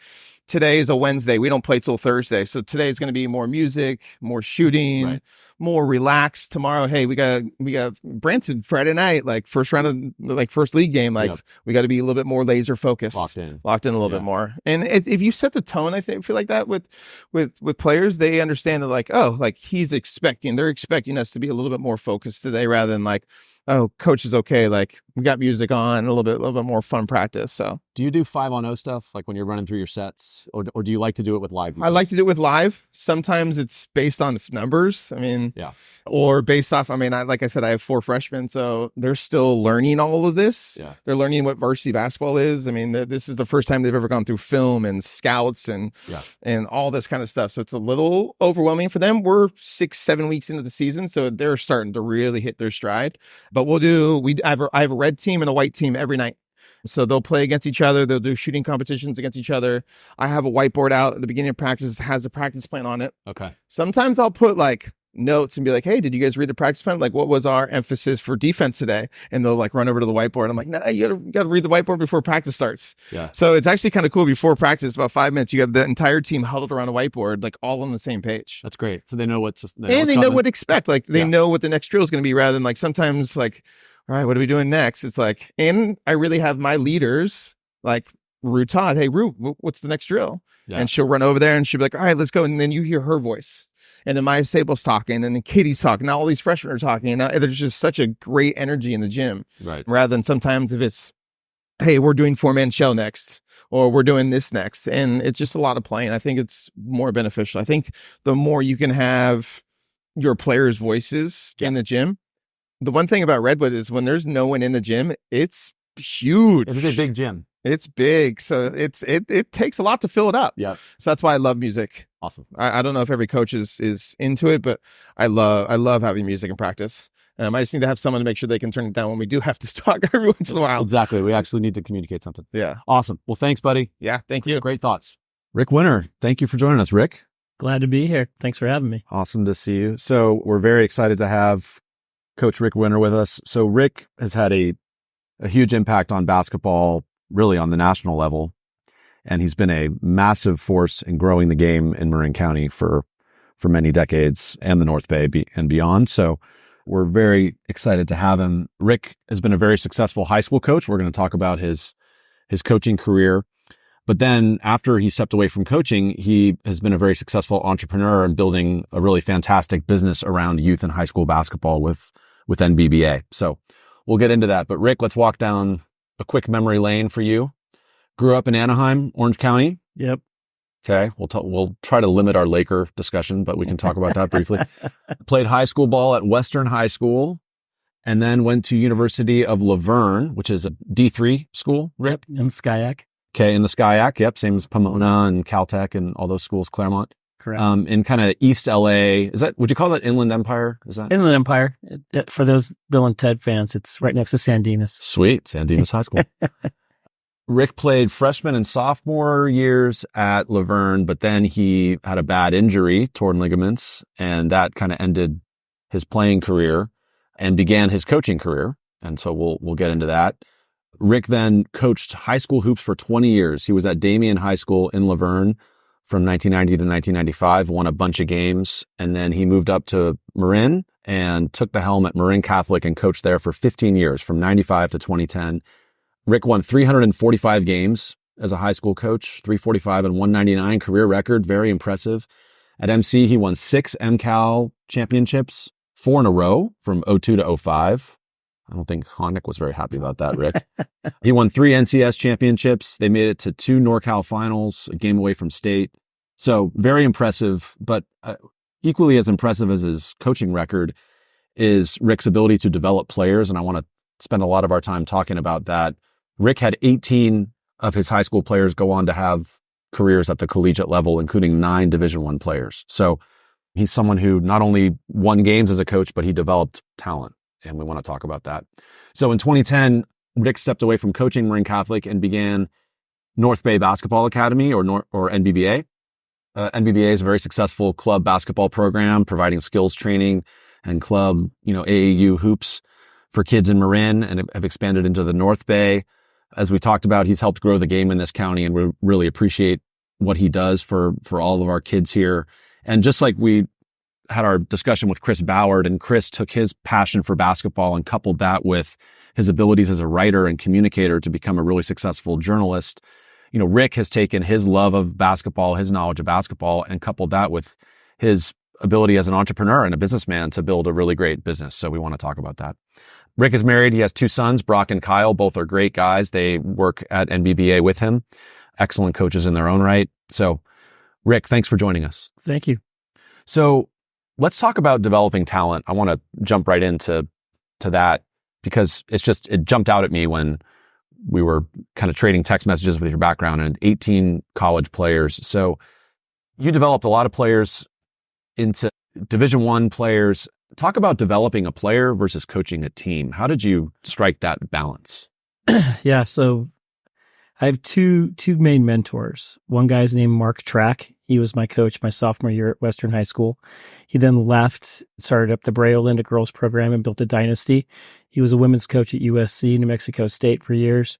today is a Wednesday. We don't play till Thursday. So today is going to be more music, more shooting, more relaxed. Tomorrow, hey, we got Branson Friday night, like first round of first league game. Like we got to be a little bit more laser focused, locked in a little bit more. And if you set the tone, I feel like that with players, they understand that they're expecting us to be a little bit more focused today rather than like, oh, coach is okay. Like we got music on, a little bit more fun practice. So do you do 5-on-0 stuff like when you're running through your sets, or do you like to do it with live music? I like to do it with live. Sometimes it's based on numbers. I mean, or based off, like I said, I have 4 freshmen, so they're still learning all of this. Yeah. They're learning what varsity basketball is. I mean, this is the first time they've ever gone through film and scouts and all this kind of stuff. So it's a little overwhelming for them. We're 6-7 weeks into the season, so they're starting to really hit their stride. But I have a red team and a white team every night. So they'll play against each other. They'll do shooting competitions against each other. I have a whiteboard out at the beginning of practice, has a practice plan on it. Okay. Sometimes I'll put like notes and be like, hey, did you guys read the practice plan? Like, what was our emphasis for defense today? And they'll like run over to the whiteboard. I'm like, no, you gotta read the whiteboard before practice starts. Yeah. So it's actually kind of cool. Before practice, about 5 minutes, you have the entire team huddled around a whiteboard, like all on the same page. That's great. So they know they know what to expect. Like they know what the next drill is going to be, rather than like sometimes like, all right, what are we doing next? It's like, and I really have my leaders like Rue Todd. Hey, Rue, what's the next drill? Yeah. And she'll run over there and she'll be like, all right, let's go. And then you hear her voice. And then Maya Sable's talking, and then Katie's talking. Now all these freshmen are talking, and now there's just such a great energy in the gym. Right. Rather than sometimes if it's, hey, we're doing 4-man shell next, or we're doing this next. And it's just a lot of playing. I think it's more beneficial. I think the more you can have your players' voices in the gym. The one thing about Redwood is when there's no one in the gym, it's huge. It's a big gym. It's big. So it takes a lot to fill it up. Yeah. So that's why I love music. Awesome. I don't know if every coach is into it, but I love having music in practice. I just need to have someone to make sure they can turn it down when we do have to talk every once in a while. Exactly. We actually need to communicate something. Yeah. Awesome. Well, thanks, buddy. Yeah. Thank you. Great thoughts. Rick Winter, thank you for joining us, Rick. Glad to be here. Thanks for having me. Awesome to see you. So we're very excited to have Coach Rick Winter with us. So Rick has had a huge impact on basketball, really on the national level. And he's been a massive force in growing the game in Marin County for many decades, and the North Bay and beyond. So we're very excited to have him. Rick has been a very successful high school coach. We're going to talk about his coaching career. But then after he stepped away from coaching, he has been a very successful entrepreneur and building a really fantastic business around youth and high school basketball with NBBA. So we'll get into that. But Rick, let's walk down a quick memory lane for you. Grew up in Anaheim, Orange County. Yep. Okay. We'll try to limit our Laker discussion, but we can talk about that briefly. Played high school ball at Western High School, and then went to University of Laverne, which is a D3 school, Rick? Yep, in Skyac. Okay, in the Skyac. Yep, same as Pomona and Caltech and all those schools, Claremont. Correct. In kind of East LA. Would you call that Inland Empire? Is that Inland Empire? For those Bill and Ted fans, it's right next to San Dimas. Sweet, San Dimas High School. Rick played freshman and sophomore years at Laverne, but then he had a bad injury, torn ligaments, and that kind of ended his playing career and began his coaching career. And so we'll get into that. Rick then coached high school hoops for 20 years. He was at Damien High School in Laverne from 1990 to 1995, won a bunch of games. And then he moved up to Marin and took the helm at Marin Catholic and coached there for 15 years, from 95 to 2010. Rick won 345 games as a high school coach, 345 and 199 career record. Very impressive. At MC, he won 6 MCAL championships, 4 in a row from 02 to 05. I don't think Honik was very happy about that, Rick. He won 3 NCS championships. They made it to 2 NorCal finals, a game away from state. So very impressive, but equally as impressive as his coaching record is Rick's ability to develop players. And I want to spend a lot of our time talking about that. Rick had 18 of his high school players go on to have careers at the collegiate level, including 9 Division I players. So he's someone who not only won games as a coach, but he developed talent. And we want to talk about that. So in 2010, Rick stepped away from coaching Marin Catholic and began North Bay Basketball Academy, or NBBA. NBBA is a very successful club basketball program, providing skills training and club, AAU hoops for kids in Marin, and have expanded into the North Bay. As we talked about, he's helped grow the game in this county, and we really appreciate what he does for all of our kids here. And just like we had our discussion with Chris Ballard, and Chris took his passion for basketball and coupled that with his abilities as a writer and communicator to become a really successful journalist. Rick has taken his love of basketball, his knowledge of basketball, and coupled that with his ability as an entrepreneur and a businessman to build a really great business. So we want to talk about that. Rick is married. He has 2 sons, Brock and Kyle. Both are great guys. They work at NBBA with him. Excellent coaches in their own right. So Rick, thanks for joining us. Thank you. So let's talk about developing talent. I want to jump right into that because it jumped out at me when we were kind of trading text messages with your background and 18 college players. So you developed a lot of players into Division I players. Talk about developing a player versus coaching a team. How did you strike that balance? Yeah. So I have two main mentors. One guy's named Mark Track. He was my coach my sophomore year at Western High School. He then left, started up the Brea Linda girls program and built a dynasty. He was a women's coach at USC, New Mexico State for years.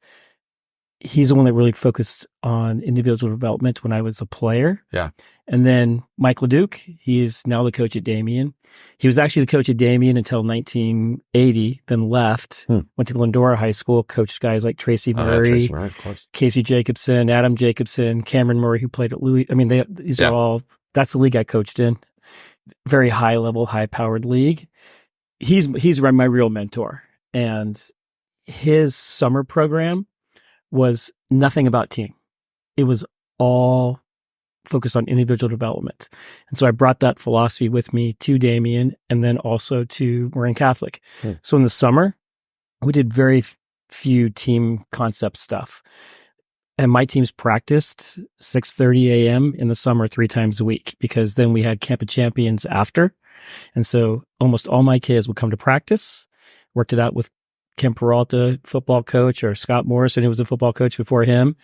He's the one that really focused on individual development when I was a player. Yeah. And then Mike LeDuc, he is now the coach at Damien. He was actually the coach at Damien until 1980, then left, went to Glendora High School, coached guys like Tracy Murray, of course. Casey Jacobson, Adam Jacobson, Cameron Murray, who played at Louis. I mean, these are all, that's the league I coached in. Very high level, high powered league. He's my real mentor. And his summer program was nothing about team. It was all focused on individual development. And so I brought that philosophy with me to Damien and then also to Marin Catholic. So in the summer, we did very few team concept stuff. And my teams practiced 6:30 a.m. in the summer 3 times a week because then we had Camp of Champions after. And so almost all my kids would come to practice, worked it out with Kim Peralta, football coach, or Scott Morrison, who was a football coach before him,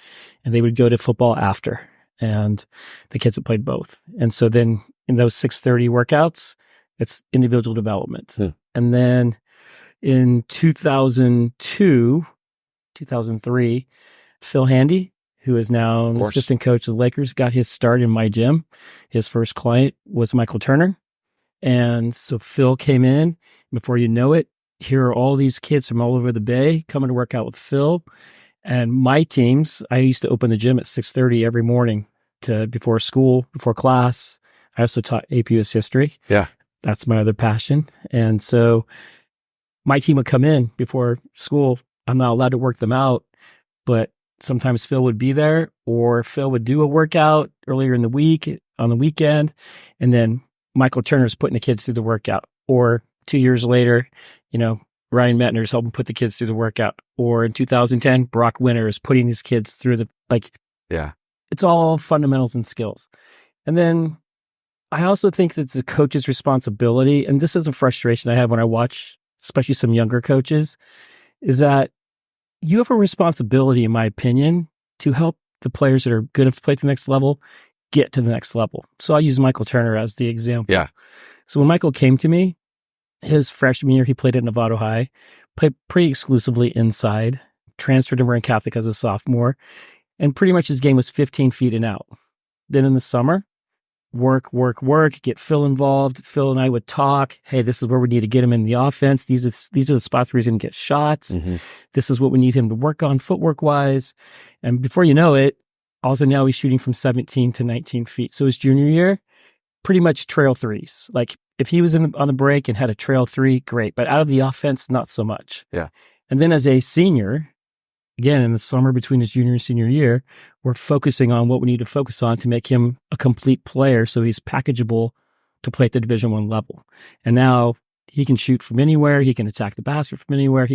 and they would go to football after. And the kids that played both. And so then in those 6:30 workouts, it's individual development. And then in 2002, 2003, Phil Handy, who is now an assistant coach of the Lakers, got his start in my gym. His first client was Michael Turner. And so Phil came in. Before you know it, here are all these kids from all over the Bay coming to work out with Phil. And my teams, I used to open the gym at 6:30 every morning before school, before class. I also taught AP US history. Yeah. That's my other passion. And so my team would come in before school. I'm not allowed to work them out, but sometimes Phil would be there, or Phil would do a workout earlier in the week, on the weekend, and then Michael Turner's putting the kids through the workout. Or 2 years later, Ryan Metner's helping put the kids through the workout. Or in 2010, Brock Winter is putting these kids through it's all fundamentals and skills. And then I also think that it's a coach's responsibility, and this is a frustration I have when I watch, especially some younger coaches, is that you have a responsibility, in my opinion, to help the players that are good enough to play at the next level get to the next level. So I'll use Michael Turner as the example. Yeah. So when Michael came to me, his freshman year, he played at Novato High, played pretty exclusively inside, transferred to Marin Catholic as a sophomore, and pretty much his game was 15 feet and out. Then in the summer, work, get Phil involved. Phil and I would talk. Hey, this is where we need to get him in the offense. These are the spots where he's going to get shots. Mm-hmm. This is what we need him to work on footwork wise. And before you know it, also now he's shooting from 17 to 19 feet. So his junior year, pretty much trail threes. Like if he was on the break and had a trail three, great. But out of the offense, not so much. Yeah. And then as a senior, again, in the summer between his junior and senior year, we're focusing on what we need to focus on to make him a complete player so he's packageable to play at the Division I level. And now he can shoot from anywhere. He can attack the basket from anywhere.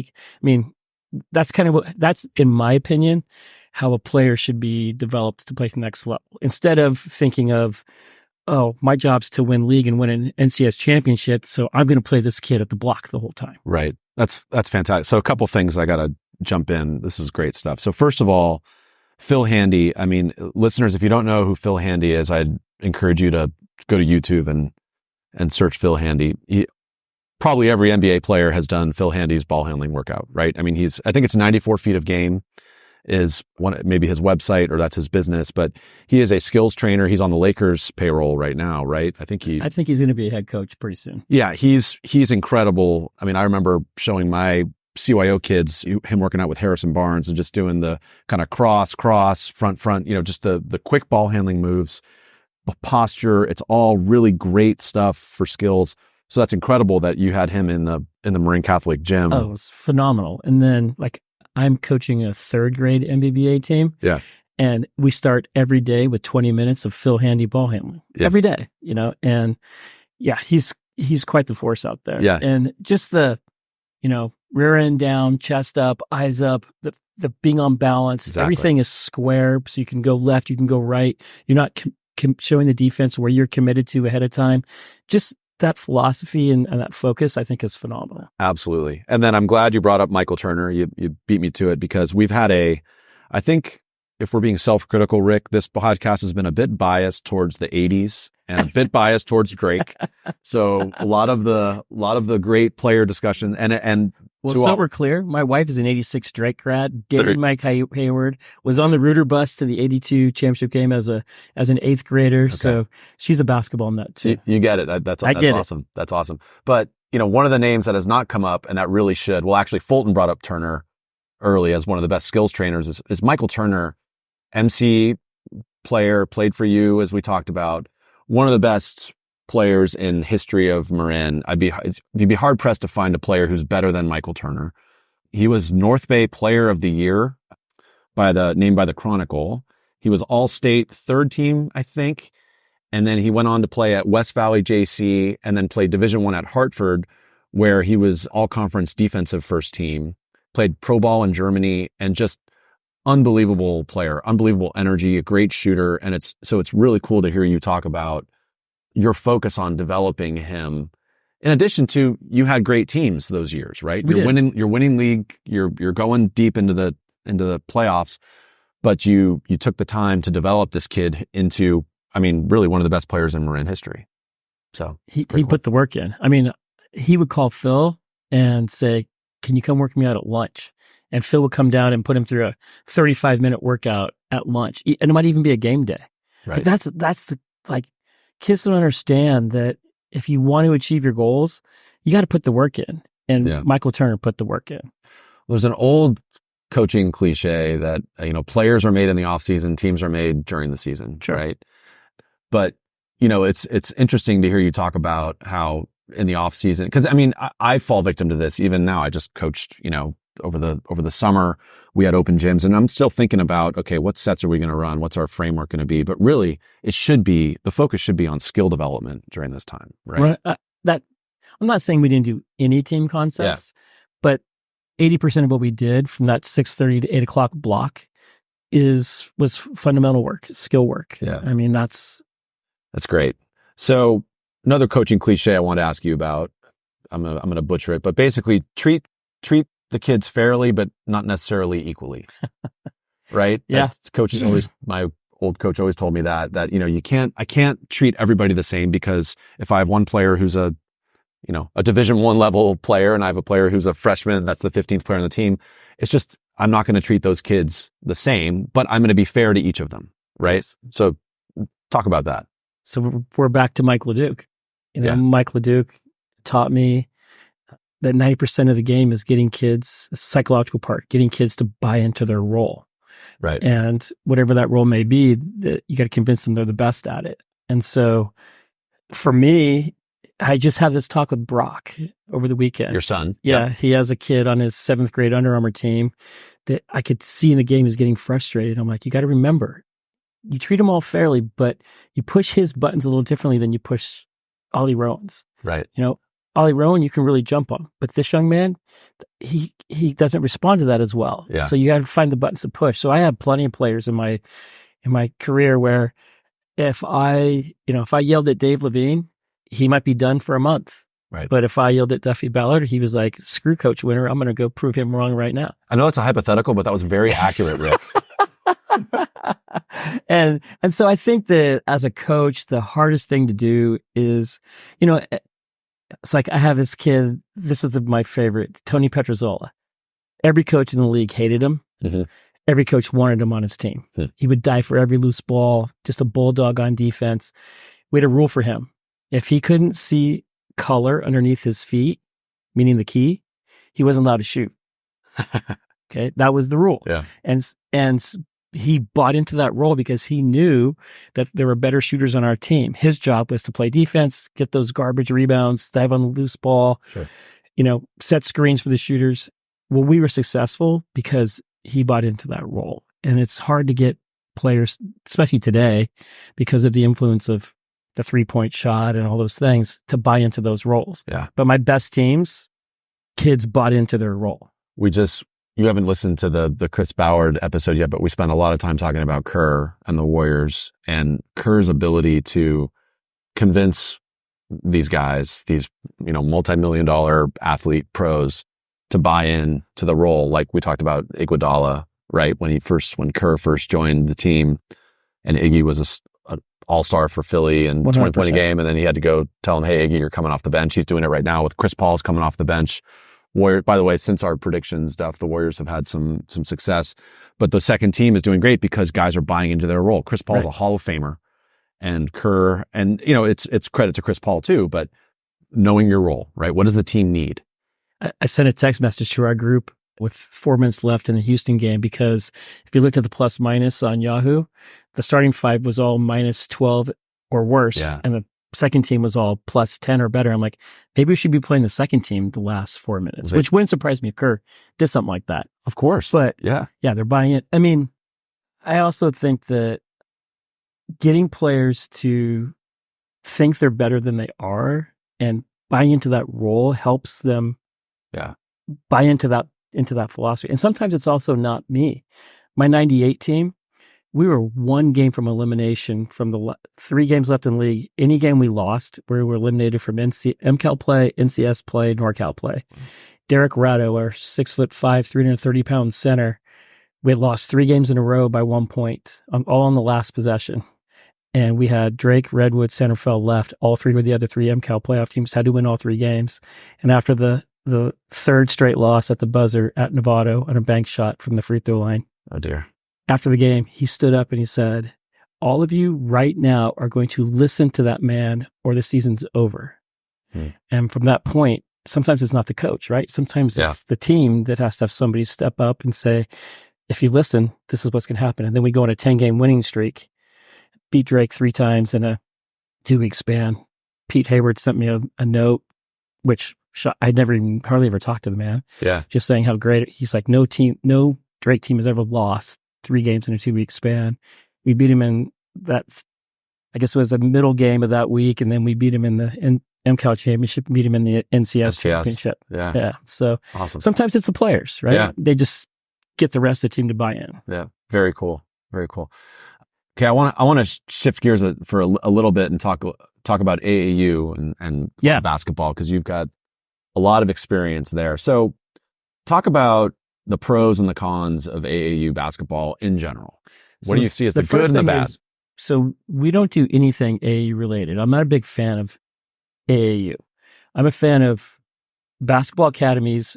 That's kind of that's, in my opinion, how a player should be developed to play at the next level. Instead of thinking of, oh, my job's to win league and win an NCS championship, so I'm going to play this kid at the block the whole time. Right. That's fantastic. So a couple things I got to jump in. This is great stuff. So first of all, Phil Handy. I mean, listeners, if you don't know who Phil Handy is, I'd encourage you to go to YouTube and search Phil Handy. Probably every NBA player has done Phil Handy's ball handling workout, right? I mean, I think it's 94 feet of game is one, maybe his website or that's his business, but he is a skills trainer. He's on the Lakers payroll right now, right? I think he's going to be a head coach pretty soon. Yeah, he's incredible. I mean, I remember showing my CYO kids him working out with Harrison Barnes and just doing the kind of cross, front, just the quick ball handling moves, posture. It's all really great stuff for skills. So that's incredible that you had him in the Marin Catholic gym. Oh, it was phenomenal. And then I'm coaching a third grade MBBA team. Yeah. And we start every day with 20 minutes of Phil Handy ball handling every day, and yeah, he's quite the force out there. Yeah. And just the, rear end down, chest up, eyes up, the being on balance, exactly. Everything is square. So you can go left, you can go right. You're not showing the defense where you're committed to ahead of time. Just that philosophy and that focus, I think, is phenomenal. Absolutely. And then I'm glad you brought up Michael Turner. You beat me to it because we've had I think if we're being self-critical, Rick, this podcast has been a bit biased towards the 80s and a bit biased towards Drake. So a lot of the great player discussion and well, so we're clear. My wife is an 86 Drake grad. Dated Mike Hayward. Was on the Reuter bus to the 82 championship game as an 8th grader. Okay. So she's a basketball nut too. You get it. That's awesome. That's awesome. But one of the names that has not come up and that really should. Well, actually, Fulton brought up Turner early as one of the best skills trainers. Is Michael Turner, MC player, played for you as we talked about. One of the best players in history of Marin. You'd be hard pressed to find a player who's better than Michael Turner. He was North Bay Player of the Year named by the Chronicle. He was All-State third team, I think. And then he went on to play at West Valley JC and then played Division I at Hartford, where he was all-conference defensive first team, played pro ball in Germany, and just unbelievable player, unbelievable energy, a great shooter. And it's really cool to hear you talk about your focus on developing him. In addition to, you had great teams those years, right? You're winning league. You're going deep into the playoffs, but you took the time to develop this kid into, really one of the best players in Marin history. So he put the work in. He would call Phil and say, "Can you come work me out at lunch?" And Phil would come down and put him through a 35-minute workout at lunch, and it might even be a game day. Right. But that's the kids don't understand that if you want to achieve your goals, you got to put the work in. And Michael Turner put the work in. There's an old coaching cliche that, players are made in the off season, teams are made during the season. Sure. Right. But, it's interesting to hear you talk about how in the off season, cause I fall victim to this even now. I just coached, over the summer, we had open gyms and I'm still thinking about, okay, what sets are we going to run? What's our framework going to be? But really the focus should be on skill development during this time. Right. I'm not saying we didn't do any team concepts, but 80% of what we did from that 6:30 to 8 o'clock block was fundamental work, skill work. Yeah. That's great. So another coaching cliche I want to ask you about, I'm going to butcher it, but basically treat the kids fairly, but not necessarily equally. Right? Yeah. My old coach always told me that, I can't treat everybody the same because if I have one player who's a a Division I level player and I have a player who's a freshman, that's the 15th player on the team. It's just, I'm not going to treat those kids the same, but I'm going to be fair to each of them. Right. So talk about that. So we're back to Mike LeDuc. Mike LeDuc taught me that 90% of the game is getting kids, psychological part, getting kids to buy into their role. Right. And whatever that role may be, that you got to convince them they're the best at it. And so for me, I just had this talk with Brock over the weekend. Your son. Yeah. He has a kid on his 7th grade Under Armour team that I could see in the game is getting frustrated. I'm like, you got to remember, you treat them all fairly, but you push his buttons a little differently than you push Ollie Rowan's. Right. Ollie Rowan, you can really jump on, but this young man, he doesn't respond to that as well. Yeah. So you got to find the buttons to push. So I had plenty of players in my career where if I yelled at Dave Levine, he might be done for a month. Right. But if I yelled at Duffy Ballard, he was like, screw Coach Winter, I'm going to go prove him wrong right now. I know it's a hypothetical, but that was very accurate, Rick. And so I think that as a coach, the hardest thing to do is, it's like I have this kid, this is my favorite, Tony Petrozola. Every coach in the league hated him. Mm-hmm. Every coach wanted him on his team. Mm. He would die for every loose ball, just a bulldog on defense. We had a rule for him. If he couldn't see color underneath his feet, meaning the key, he wasn't allowed to shoot. Okay. That was the rule. Yeah. And he bought into that role because he knew that there were better shooters on our team. His job was to play defense, get those garbage rebounds, dive on the loose ball, sure. Set screens for the shooters. Well, we were successful because he bought into that role. And it's hard to get players, especially today, because of the influence of the 3-point shot and all those things, to buy into those roles. Yeah. But my best teams, kids bought into their role. You haven't listened to the Chris Ballard episode yet, but we spent a lot of time talking about Kerr and the Warriors and Kerr's ability to convince these guys, these, multi-million-dollar athlete pros, to buy in to the role. Like we talked about Iguodala, right? When Kerr first joined the team and Iggy was an all-star for Philly and 20-point game. And then he had to go tell him, hey, Iggy, you're coming off the bench. He's doing it right now with Chris Paul's coming off the bench. By the way, since our prediction stuff, the Warriors have had some success, but the second team is doing great because guys are buying into their role. Chris Paul's a Hall of Famer, and Kerr, and it's credit to Chris Paul too, but knowing your role, right? What does the team need? I sent a text message to our group with 4 minutes left in the Houston game because if you looked at the plus minus on Yahoo, the starting 5 was all minus 12 or worse, and the second team was all plus 10 or better. I'm like, maybe we should be playing the second team the last 4 minutes, which wouldn't surprise me if Kerr did something like that. Of course. But yeah, they're buying it. I mean, I also think that getting players to think they're better than they are and buying into that role helps them buy into that philosophy. And sometimes it's also not me. My 98 team, we were 1 game from elimination from the 3 games left in the league. Any game we lost, we were eliminated from MCAL play, NCS play, NorCal play. Derek Ratto, our 6'5", 330-pound center, we had lost 3 games in a row by 1 point, all on the last possession. And we had Drake, Redwood, Centerfeld left. All 3 were the other 3 MCAL playoff teams, had to win all 3 games. And after the 3rd straight loss at the buzzer at Novato on a bank shot from the free throw line. Oh, dear. After the game, he stood up and he said, all of you right now are going to listen to that man or the season's over. And from that point, sometimes it's not the coach, right? Sometimes it's the team that has to have somebody step up and say, if you listen, this is what's going to happen. And then we go on a 10-game winning streak, beat Drake 3 times in a 2-week span. Pete Hayward sent me a note, which I'd hardly ever talked to the man. Yeah. Just saying how great, he's like, no Drake team has ever lost 3 games in a 2-week span. We beat him in I guess it was a middle game of that week, and then we beat him in the MCAL championship, beat him in the NCS championship. Yeah. So awesome. Sometimes it's the players, right? Yeah. They just get the rest of the team to buy in. Yeah. Very cool. Very cool. Okay. I want to shift gears for a little bit and talk about AAU and basketball, because you've got a lot of experience there. So talk about the pros and the cons of AAU basketball in general. What do you see as the good and the bad? So we don't do anything AAU related. I'm not a big fan of AAU. I'm a fan of basketball academies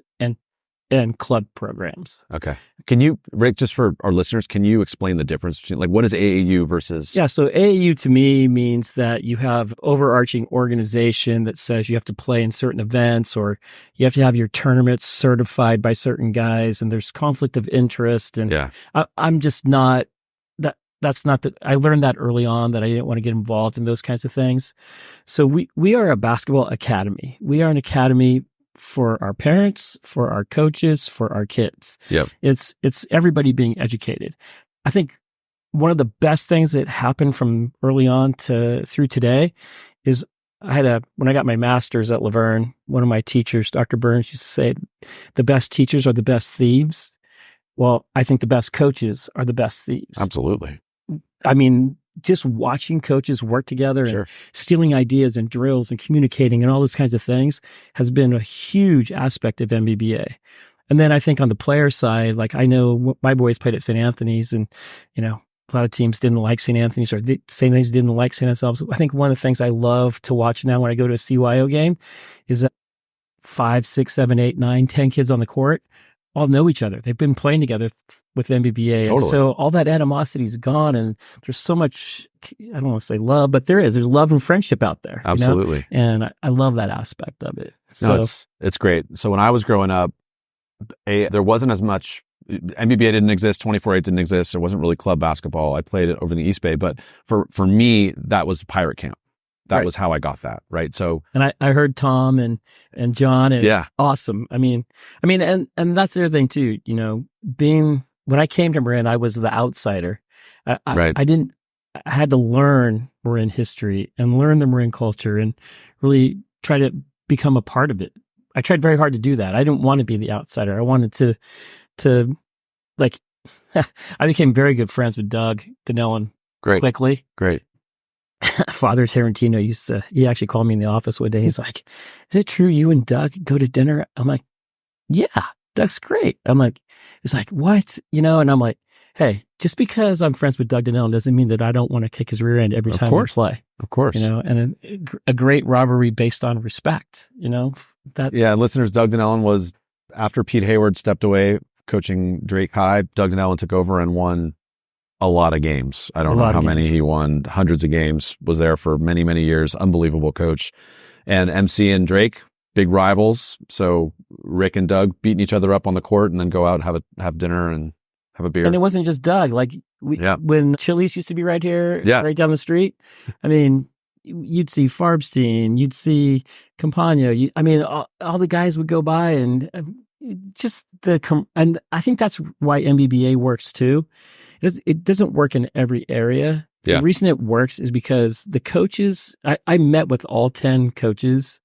and club programs. Okay. Can you, Rick, just for our listeners, can you explain the difference between, like, what is AAU versus? Yeah. So AAU to me means that you have overarching organization that says you have to play in certain events, or you have to have your tournaments certified by certain guys, and there's conflict of interest. And I'm just not, that's not the, I learned that early on that I didn't want to get involved in those kinds of things. So we are a basketball academy. We are an academy for our parents, for our coaches, for our kids. Yep. It's everybody being educated. I think one of the best things that happened from early on through today is when I got my master's at Laverne, one of my teachers, Dr. Burns, used to say, the best teachers are the best thieves. Well, I think the best coaches are the best thieves. Absolutely. I mean, just watching coaches work together and stealing ideas and drills and communicating and all those kinds of things has been a huge aspect of MBBA. And then I think on the player side, like I know my boys played at St. Anthony's, and, you know, a lot of teams didn't like St. Anthony's, or St. Anthony's didn't like St. Anselm's. I think one of the things I love to watch now when I go to a CYO game is that 5, 6, 7, 8, 9, 10 kids on the court all know each other. They've been playing together with MBBA. Totally. And so all that animosity is gone, and there's so much, I don't want to say love, but there's love and friendship out there. Absolutely. You know? And I love that aspect of it. So No, it's great. So when I was growing up, there wasn't as much, MBBA didn't exist, 24/8 didn't exist. There wasn't really club basketball. I played it over in the East Bay, but for me, that was pirate camp. That was how I got that, right? So, and I heard Tom and John, and awesome. I mean, and that's the other thing too. You know, when I came to Marin, I was the outsider. I had to learn Marin history and learn the Marin culture and really try to become a part of it. I tried very hard to do that. I didn't want to be the outsider. I wanted to like. I became very good friends with Doug Ganellan quickly. Great. Father Tarantino he actually called me in the office one day. He's like, is it true you and Doug go to dinner? I'm like, yeah, Doug's great. I'm like, he's like, what? You know, and I'm like, hey, just because I'm friends with Doug Ganellan doesn't mean that I don't want to kick his rear end every time we play. Of course. You know, and a great rivalry based on respect, you know? Yeah, listeners, Doug Ganellan was, after Pete Hayward stepped away coaching Drake High, Doug Ganellan took over and won a lot of games. I don't know how many he won, hundreds of games, was there for many, many years. Unbelievable coach. And MC and Drake, big rivals. So Rick and Doug beating each other up on the court and then go out and have dinner and have a beer. And it wasn't just Doug. Like when Chili's used to be right here, right down the street. I mean, you'd see Farbstein, you'd see Campagno. All the guys would go by, and just and I think that's why MBBA works too. It doesn't work in every area. Yeah. The reason it works is because the coaches, I met with all 10 coaches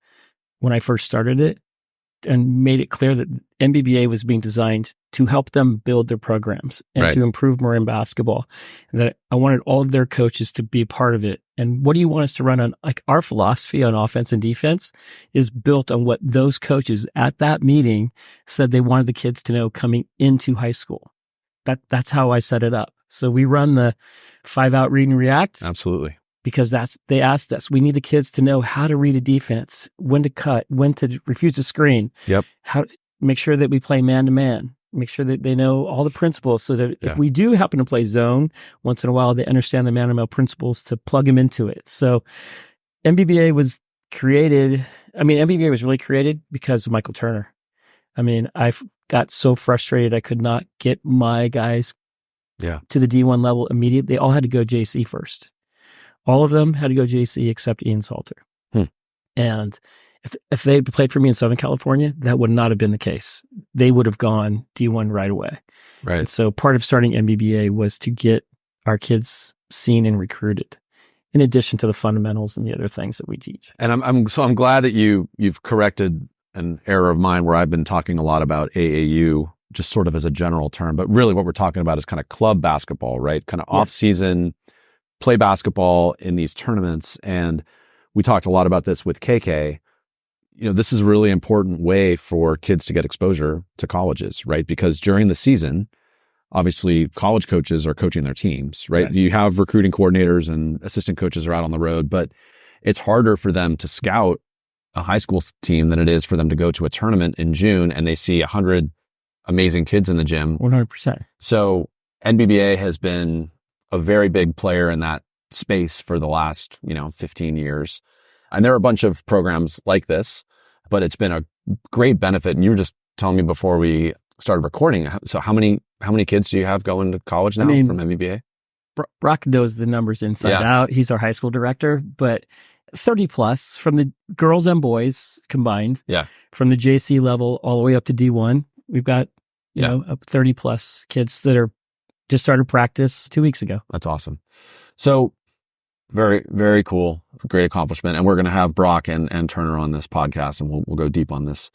when I first started it and made it clear that MBBA was being designed to help them build their programs and to improve Marin basketball. And that I wanted all of their coaches to be a part of it. And what do you want us to run on? Like, our philosophy on offense and defense is built on what those coaches at that meeting said they wanted the kids to know coming into high school. That's how I set it up. So we run the 5-out read and react. Absolutely. Because they asked us, we need the kids to know how to read a defense, when to cut, when to refuse to screen. Yep. How to make sure that we play man to man, make sure that they know all the principles, so that if we do happen to play zone once in a while, they understand the man to man principles to plug them into it. So MBBA was created. MBBA was really created because of Michael Turner. I got so frustrated I could not get my guys to the D1 level immediately. They all had to go JC first. All of them had to go JC except Ian Salter. And if they had played for me in Southern California, that would not have been the case. They would have gone D1 right away. Right. And so part of starting MBBA was to get our kids seen and recruited, in addition to the fundamentals and the other things that we teach. And I'm glad that you've corrected an error of mine where I've been talking a lot about AAU just sort of as a general term, but really what we're talking about is kind of club basketball, right? Kind of off-season play basketball in these tournaments. And we talked a lot about this with KK. You know, this is a really important way for kids to get exposure to colleges, right? Because during the season, obviously college coaches are coaching their teams, right? You have recruiting coordinators and assistant coaches are out on the road, but it's harder for them to scout a high school team than it is for them to go to a tournament in June and they see 100 amazing kids in the gym. 100%. So NBBA has been a very big player in that space for the last, 15 years. And there are a bunch of programs like this, but it's been a great benefit. And you were just telling me before we started recording. So how many kids do you have going to college now from NBBA? Brock knows the numbers inside out. He's our high school director, but 30 plus from the girls and boys combined. Yeah. From the JC level all the way up to D1. We've got, up 30 plus kids that are just started practice 2 weeks ago. That's awesome. So very, very cool. Great accomplishment. And we're going to have Brock and Turner on this podcast and we'll go deep on this.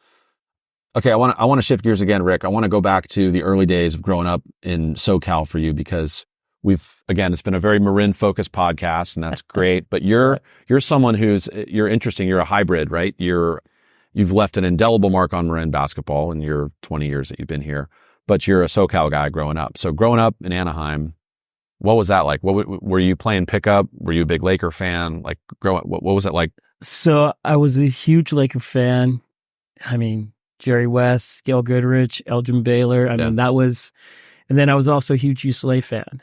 Okay. I want to shift gears again, Rick. I want to go back to the early days of growing up in SoCal for you because it's been a very Marin focused podcast and that's great, but you're someone you're interesting. You're a hybrid, right? You've left an indelible mark on Marin basketball in your 20 years that you've been here, but you're a SoCal guy growing up. So growing up in Anaheim, what was that like? Were you playing pickup? Were you a big Laker fan? Like what was it like? So I was a huge Laker fan. I mean, Jerry West, Gail Goodrich, Elgin Baylor. I mean, that was, and then I was also a huge UCLA fan.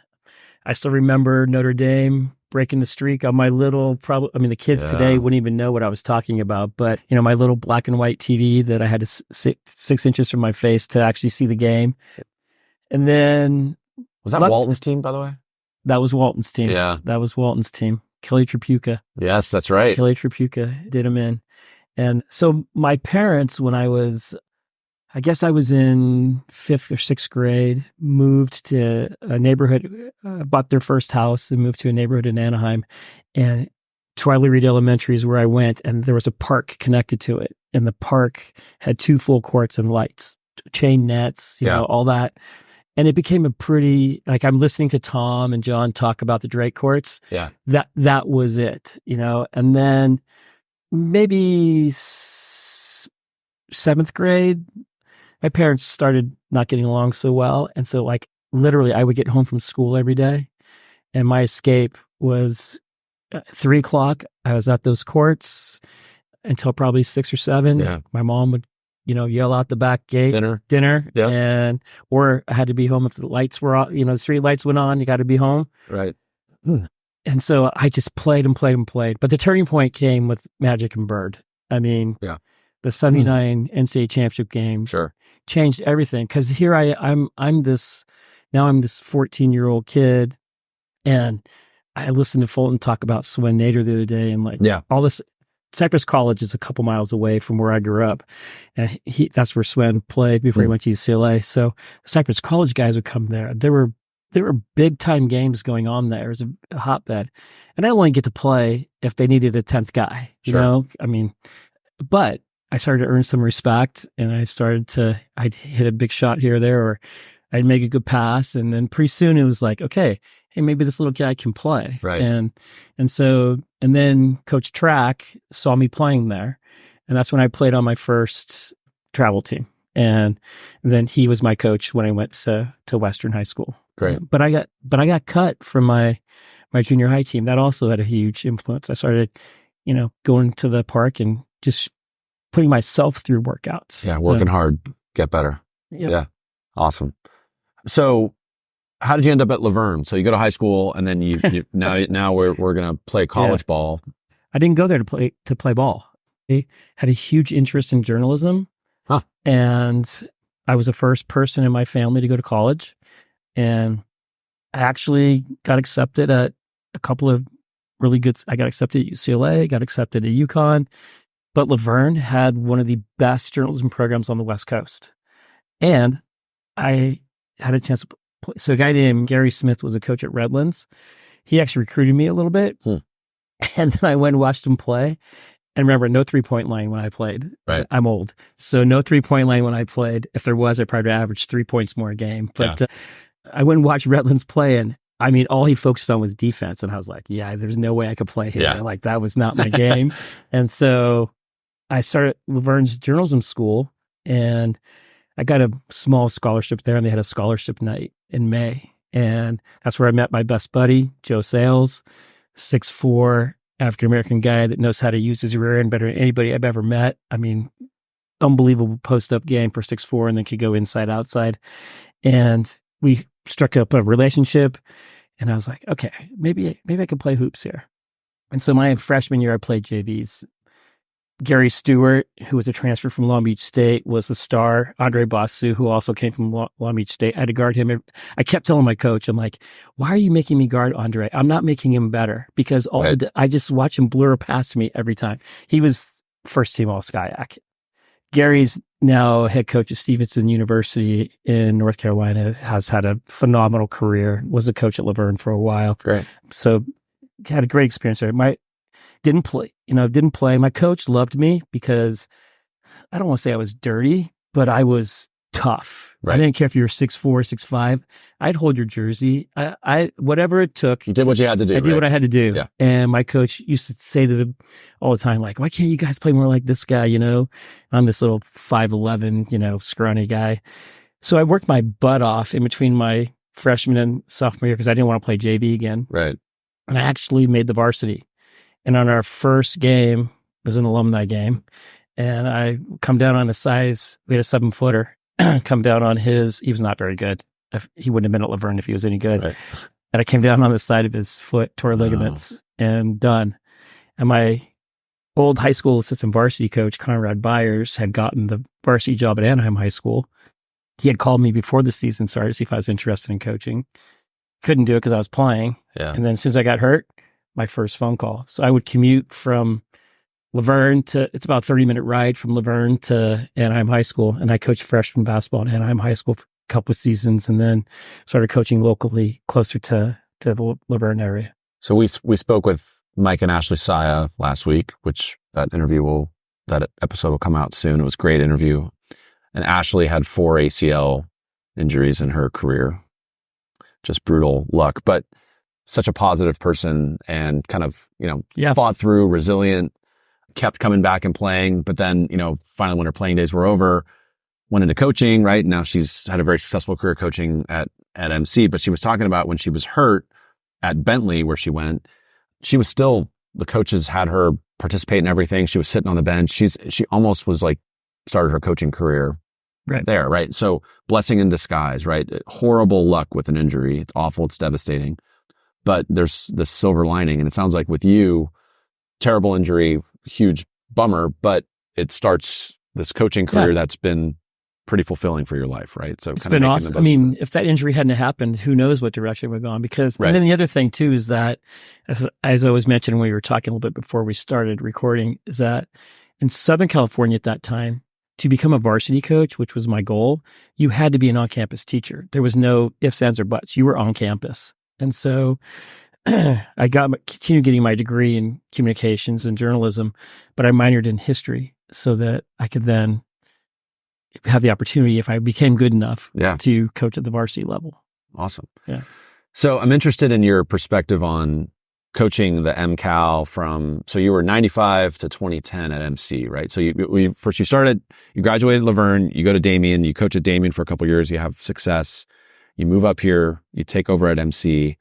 I still remember Notre Dame breaking the streak on my little, the kids today wouldn't even know what I was talking about, but my little black and white TV that I had to sit 6 inches from my face to actually see the game. And then. Was that Walton's team, by the way? That was Walton's team. Yeah. That was Walton's team. Kelly Tripucka. Yes, that's right. Kelly Tripucka did him in. And so my parents, when I was in 5th or 6th grade, moved to a neighborhood, bought their first house and moved to a neighborhood in Anaheim. And Twiley Reed Elementary is where I went. And there was a park connected to it. And the park had 2 full courts and lights, chain nets, all that. And it became a pretty, I'm listening to Tom and John talk about the Drake courts. Yeah. That was it, and then maybe 7th grade, my parents started not getting along so well. And so literally I would get home from school every day and my escape was 3:00. I was at those courts until probably 6 or 7. Yeah. My mom would, yell out the back gate, dinner. Yeah. Or I had to be home if the lights were on, the street lights went on, you got to be home. Right. And so I just played and played and played. But the turning point came with Magic and Bird. I mean, the 79 NCAA championship game changed everything. Cause here I'm this 14-year-old kid and I listened to Fulton talk about Swen Nader the other day and all this. Cypress College is a couple miles away from where I grew up. And that's where Swen played before he went to UCLA. So the Cypress College guys would come there. There were big time games going on there. It was a hotbed. And I only get to play if they needed a 10th guy, but I started to earn some respect and I'd hit a big shot here or there, or I'd make a good pass. And then pretty soon it was like, okay, hey, maybe this little guy can play. Right. And then Coach Track saw me playing there. And that's when I played on my first travel team. And then he was my coach when I went to Western High School. Great. But I got cut from my junior high team. That also had a huge influence. I started, going to the park and just putting myself through workouts. Yeah. Working hard, get better. Yep. Yeah. Awesome. So how did you end up at Laverne? So you go to high school and then you now we're going to play college ball. I didn't go there to play ball. I had a huge interest in journalism. Huh. And I was the first person in my family to go to college. And I actually got accepted at a couple of really good, I got accepted at UCLA, got accepted at UConn. But Laverne had one of the best journalism programs on the West Coast. And I had a chance to play. So a guy named Gary Smith was a coach at Redlands. He actually recruited me a little bit. And then I went and watched him play. And remember, no 3-point line when I played. Right. I'm old. So no 3-point line when I played. If there was, I probably averaged 3 points more a game. But I went and watched Redlands play. And I mean, all he focused on was defense. And I was like, there's no way I could play here. Yeah. Like, that was not my game. And so I started Laverne's journalism school. And I got a small scholarship there. And they had a scholarship night in May. And that's where I met my best buddy, Joe Sales, 6'4", African-American guy that knows how to use his rear end better than anybody I've ever met. I mean, unbelievable post-up game for 6'4", and then could go inside, outside. And we struck up a relationship, and I was like, okay, maybe I could play hoops here. And so my freshman year, I played JVs. Gary Stewart, who was a transfer from Long Beach State, was the star. Andre Basu, who also came from Long Beach State. I had to guard him. I kept telling my coach, I'm like, why are you making me guard Andre? I'm not making him better, because I just watch him blur past me every time. He was first team All-SCIAC. Gary's now head coach at Stevenson University in North Carolina, has had a phenomenal career, was a coach at Laverne for a while. Great. So had a great experience there. Didn't play. My coach loved me because I don't want to say I was dirty, but I was tough. Right. I didn't care if you were 6'4", 6'5". I'd hold your jersey. I whatever it took. You did what you had to do. I did what I had to do. Yeah. And my coach used to say to them all the time, like, why can't you guys play more like this guy? I'm this little 5'11", scrawny guy. So I worked my butt off in between my freshman and sophomore year because I didn't want to play JV again. Right. And I actually made the varsity. And on our first game, it was an alumni game, and I come down on his size. We had a 7-footer. Come down on his. He was not very good. He wouldn't have been at Laverne if he was any good. Right. And I came down on the side of his foot, tore ligaments, and done. And my old high school assistant varsity coach, Conrad Byers, had gotten the varsity job at Anaheim High School. He had called me before the season started to see if I was interested in coaching. Couldn't do it because I was playing. Yeah. And then as soon as I got hurt, my first phone call. So I would commute from Laverne it's about a 30-minute ride from Laverne to Anaheim High School. And I coached freshman basketball at Anaheim High School for a couple of seasons, and then started coaching locally closer to the Laverne area. So we spoke with Mike and Ashley Saya last week, which that episode will come out soon. It was a great interview. And Ashley had 4 ACL injuries in her career. Just brutal luck, but such a positive person, and kind of, fought through, resilient, kept coming back and playing. But then, finally when her playing days were over, went into coaching, right? Now she's had a very successful career coaching at MC, but she was talking about when she was hurt at Bentley, where she went, she was still, the coaches had her participate in everything. She was sitting on the bench. She almost was like started her coaching career right there, right? So blessing in disguise, right? Horrible luck with an injury. It's awful. It's devastating. But there's this silver lining. And it sounds like with you, terrible injury, huge bummer, but it starts this coaching career that's been pretty fulfilling for your life, right? So it's been awesome. I mean, if that injury hadn't happened, who knows what direction we'd gone? Because, and then the other thing too is that, as I was mentioning when we were talking a little bit before we started recording, is that in Southern California at that time, to become a varsity coach, which was my goal, you had to be an on-campus teacher. There was no ifs, ands, or buts. You were on campus. And so I continued getting my degree in communications and journalism, but I minored in history so that I could then have the opportunity, if I became good enough, to coach at the varsity level. Awesome. Yeah. So I'm interested in your perspective on coaching the MCal so you were 95 to 2010 at MC, right? So you graduated Laverne, you go to Damien, you coach at Damien for a couple of years, you have success. You move up here, you take over at MC.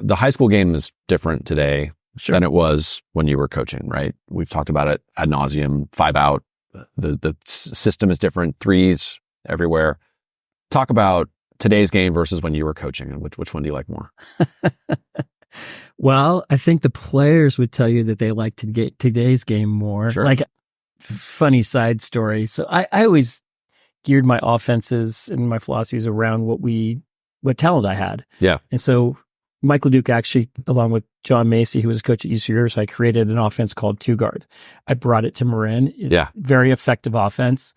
The high school game is different today than it was when you were coaching, right? We've talked about it ad nauseum, 5 out. The system is different, 3s everywhere. Talk about today's game versus when you were coaching, and which one do you like more? Well, I think the players would tell you that they like today's game more. Sure. Like, funny side story. So I always geared my offenses and my philosophies around what talent I had. Yeah. And so Mike LeDuc actually, along with John Macy, who was a coach at UC Riverside, created an offense called 2-guard. I brought it to Marin. Very effective offense.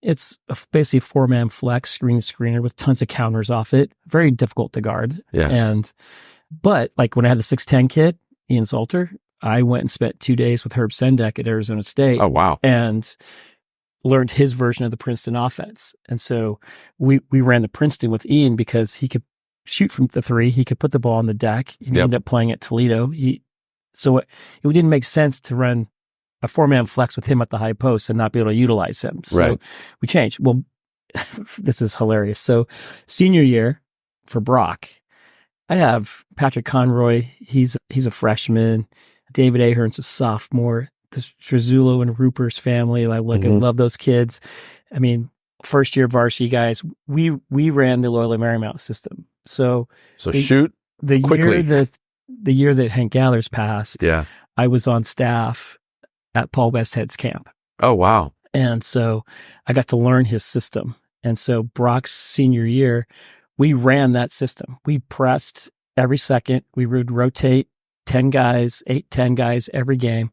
It's basically a 4-man flex screener with tons of counters off it. Very difficult to guard. Yeah. But like when I had the 6'10" kid, Ian Salter, I went and spent 2 days with Herb Sendek at Arizona State. Oh, wow. And learned his version of the Princeton offense. And so we ran the Princeton with Ian because he could shoot from the 3. He could put the ball on the deck. He ended up playing at Toledo. So it didn't make sense to run a 4-man flex with him at the high post and not be able to utilize him. So we changed. Well, this is hilarious. So senior year for Brock, I have Patrick Conroy. He's a freshman. David Ahern's a sophomore. The Struzzulo and Ruper's family. I love those kids. I mean, first year varsity guys, we ran the Loyola Marymount system. So shoot the quickly. The year that Hank Gathers passed, I was on staff at Paul Westhead's camp. Oh, wow. And so I got to learn his system. And so Brock's senior year, we ran that system. We pressed every second. We would rotate 10 guys, 10 guys every game.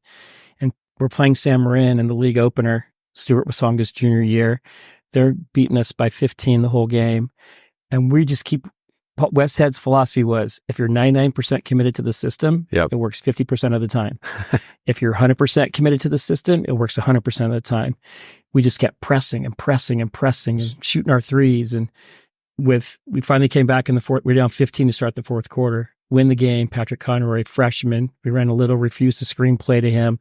And we're playing San Marin in the league opener, Stuart Wasonga's junior year. They're beating us by 15 the whole game. And we just keep, Westhead's philosophy was, if you're 99% committed to the system, it works 50% of the time. If you're 100% committed to the system, it works 100% of the time. We just kept pressing and pressing and pressing and shooting our threes. And we finally came back in the fourth. We were down 15 to start the fourth quarter. Win the game. Patrick Conroy, freshman. We ran a little, refused to screen play to him.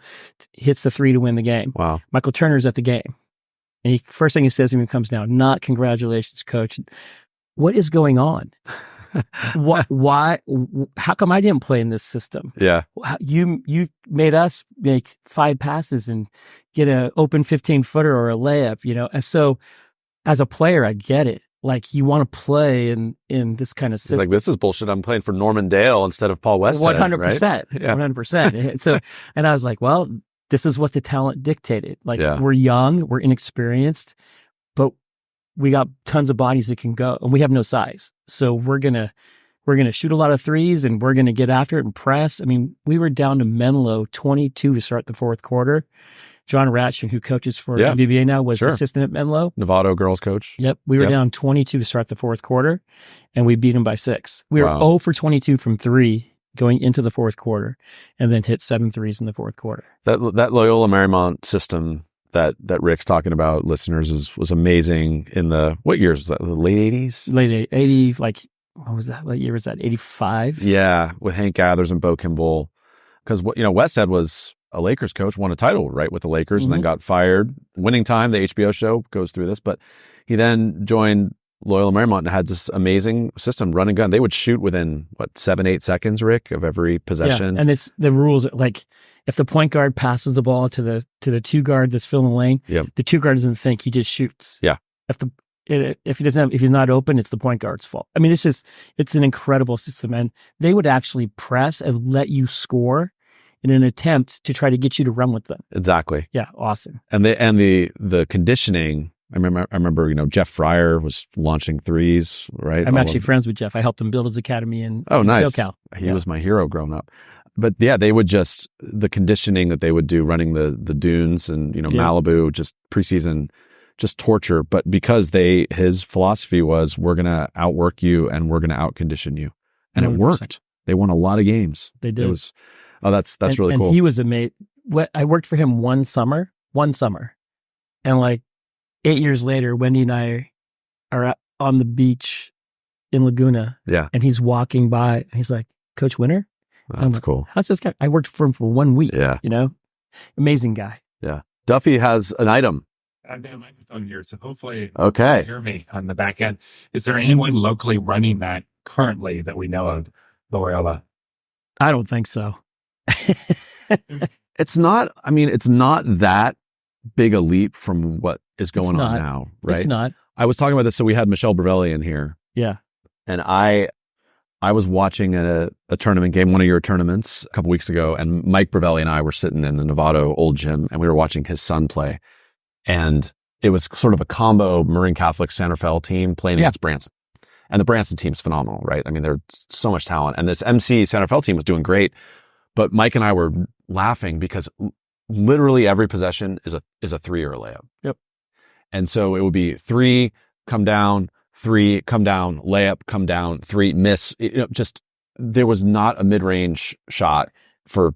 Hits the three to win the game. Wow. Michael Turner's at the game. And first thing he says when he comes down, not congratulations, coach. What is going on? Why? How come I didn't play in this system? Yeah. You made us make 5 passes and get an open 15-footer or a layup, And so as a player, I get it. Like, you want to play in this kind of system. It's like, this is bullshit. I'm playing for Norman Dale instead of Paul Westhead. 100%. Right? Yeah. 100%. So, and I was like, well, this is what the talent dictated. Like, we're young, we're inexperienced, but we got tons of bodies that can go, and we have no size. So we're gonna shoot a lot of threes, and we're gonna get after it and press. I mean, we were down to Menlo 22 to start the fourth quarter. John Ratchin, who coaches for MBBA now, was assistant at Menlo. Novato girls coach. Yep. We were down 22 to start the fourth quarter, and we beat them by 6. We were 0 for 22 from 3 going into the fourth quarter, and then hit 7 threes in the fourth quarter. That Loyola Marymount system that Rick's talking about, listeners, was amazing in what years was that? The late 80s? Late 80s, like, what was that? What year was that? 85? Yeah, with Hank Gathers and Bo Kimball. Because, Westhead was a Lakers coach, won a title, right, with the Lakers, and then got fired. Winning Time, the HBO show, goes through this. But he then joined Loyola Marymount and had this amazing system, run and gun. They would shoot within, 7-8 seconds, Rick, of every possession. Yeah, and it's the rules, like, if the point guard passes the ball to the 2 guard that's filling the lane, the 2 guard doesn't think, he just shoots. Yeah. If he's not open, it's the point guard's fault. I mean, it's an incredible system, and they would actually press and let you score in an attempt to try to get you to run with them. Exactly. Yeah, awesome. And the conditioning. I remember, Jeff Fryer was launching threes, right? I'm actually friends with Jeff. I helped him build his academy in nice. SoCal. He was my hero growing up. But yeah, they would the conditioning that they would do running the dunes and, Malibu, just preseason, just torture. But because his philosophy was, we're going to outwork you and we're going to outcondition you. And 100%. It worked. They won a lot of games. They did. It was, that's really cool. And he was amazing. I worked for him one summer. And like 8 years later, Wendy and I are on the beach in Laguna. Yeah. And he's walking by and he's like, Coach Winter? That's cool. How's this guy? I worked for him for 1 week. Yeah. Amazing guy. Yeah. Duffy has an item. I've got a microphone here, so hopefully you can hear me on the back end. Is there anyone locally running that currently that we know of, Loyola? I don't think so. It's not that big a leap from what is going on now, right? It's not. I was talking about this, so we had Michelle Brevelli in here. Yeah. And I was watching a tournament game, one of your tournaments a couple weeks ago, and Mike Brevelli and I were sitting in the Novato old gym, and we were watching his son play. And it was sort of a combo Marin Catholic Santa Fe team playing against Branson. And the Branson team's phenomenal, right? I mean, there's so much talent. And this MC Santa Fe team was doing great. But Mike and I were laughing because literally every possession is a 3 or a layup. Yep. And so it would be 3, come down, 3, come down, layup, come down, 3, miss. There was not a mid-range shot for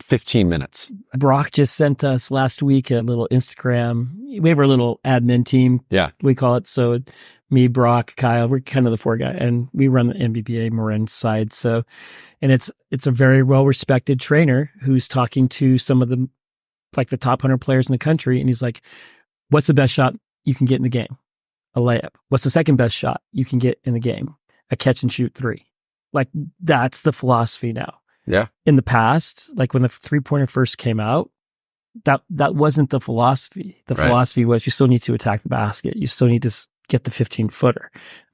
15 minutes. Brock just sent us last week a little Instagram. We have our little admin team. Yeah. We call it. So me, Brock, Kyle, we're kind of the 4 guys, and we run the MBBA Marin side. So, and it's a very well-respected trainer who's talking to some of the top 100 players in the country. And he's like, what's the best shot you can get in the game? A layup. What's the second best shot you can get in the game? A catch and shoot 3. Like, that's the philosophy now. Yeah. In the past, like when the 3-pointer first came out, that wasn't the philosophy. The philosophy was you still need to attack the basket. You still need to get the 15-footer.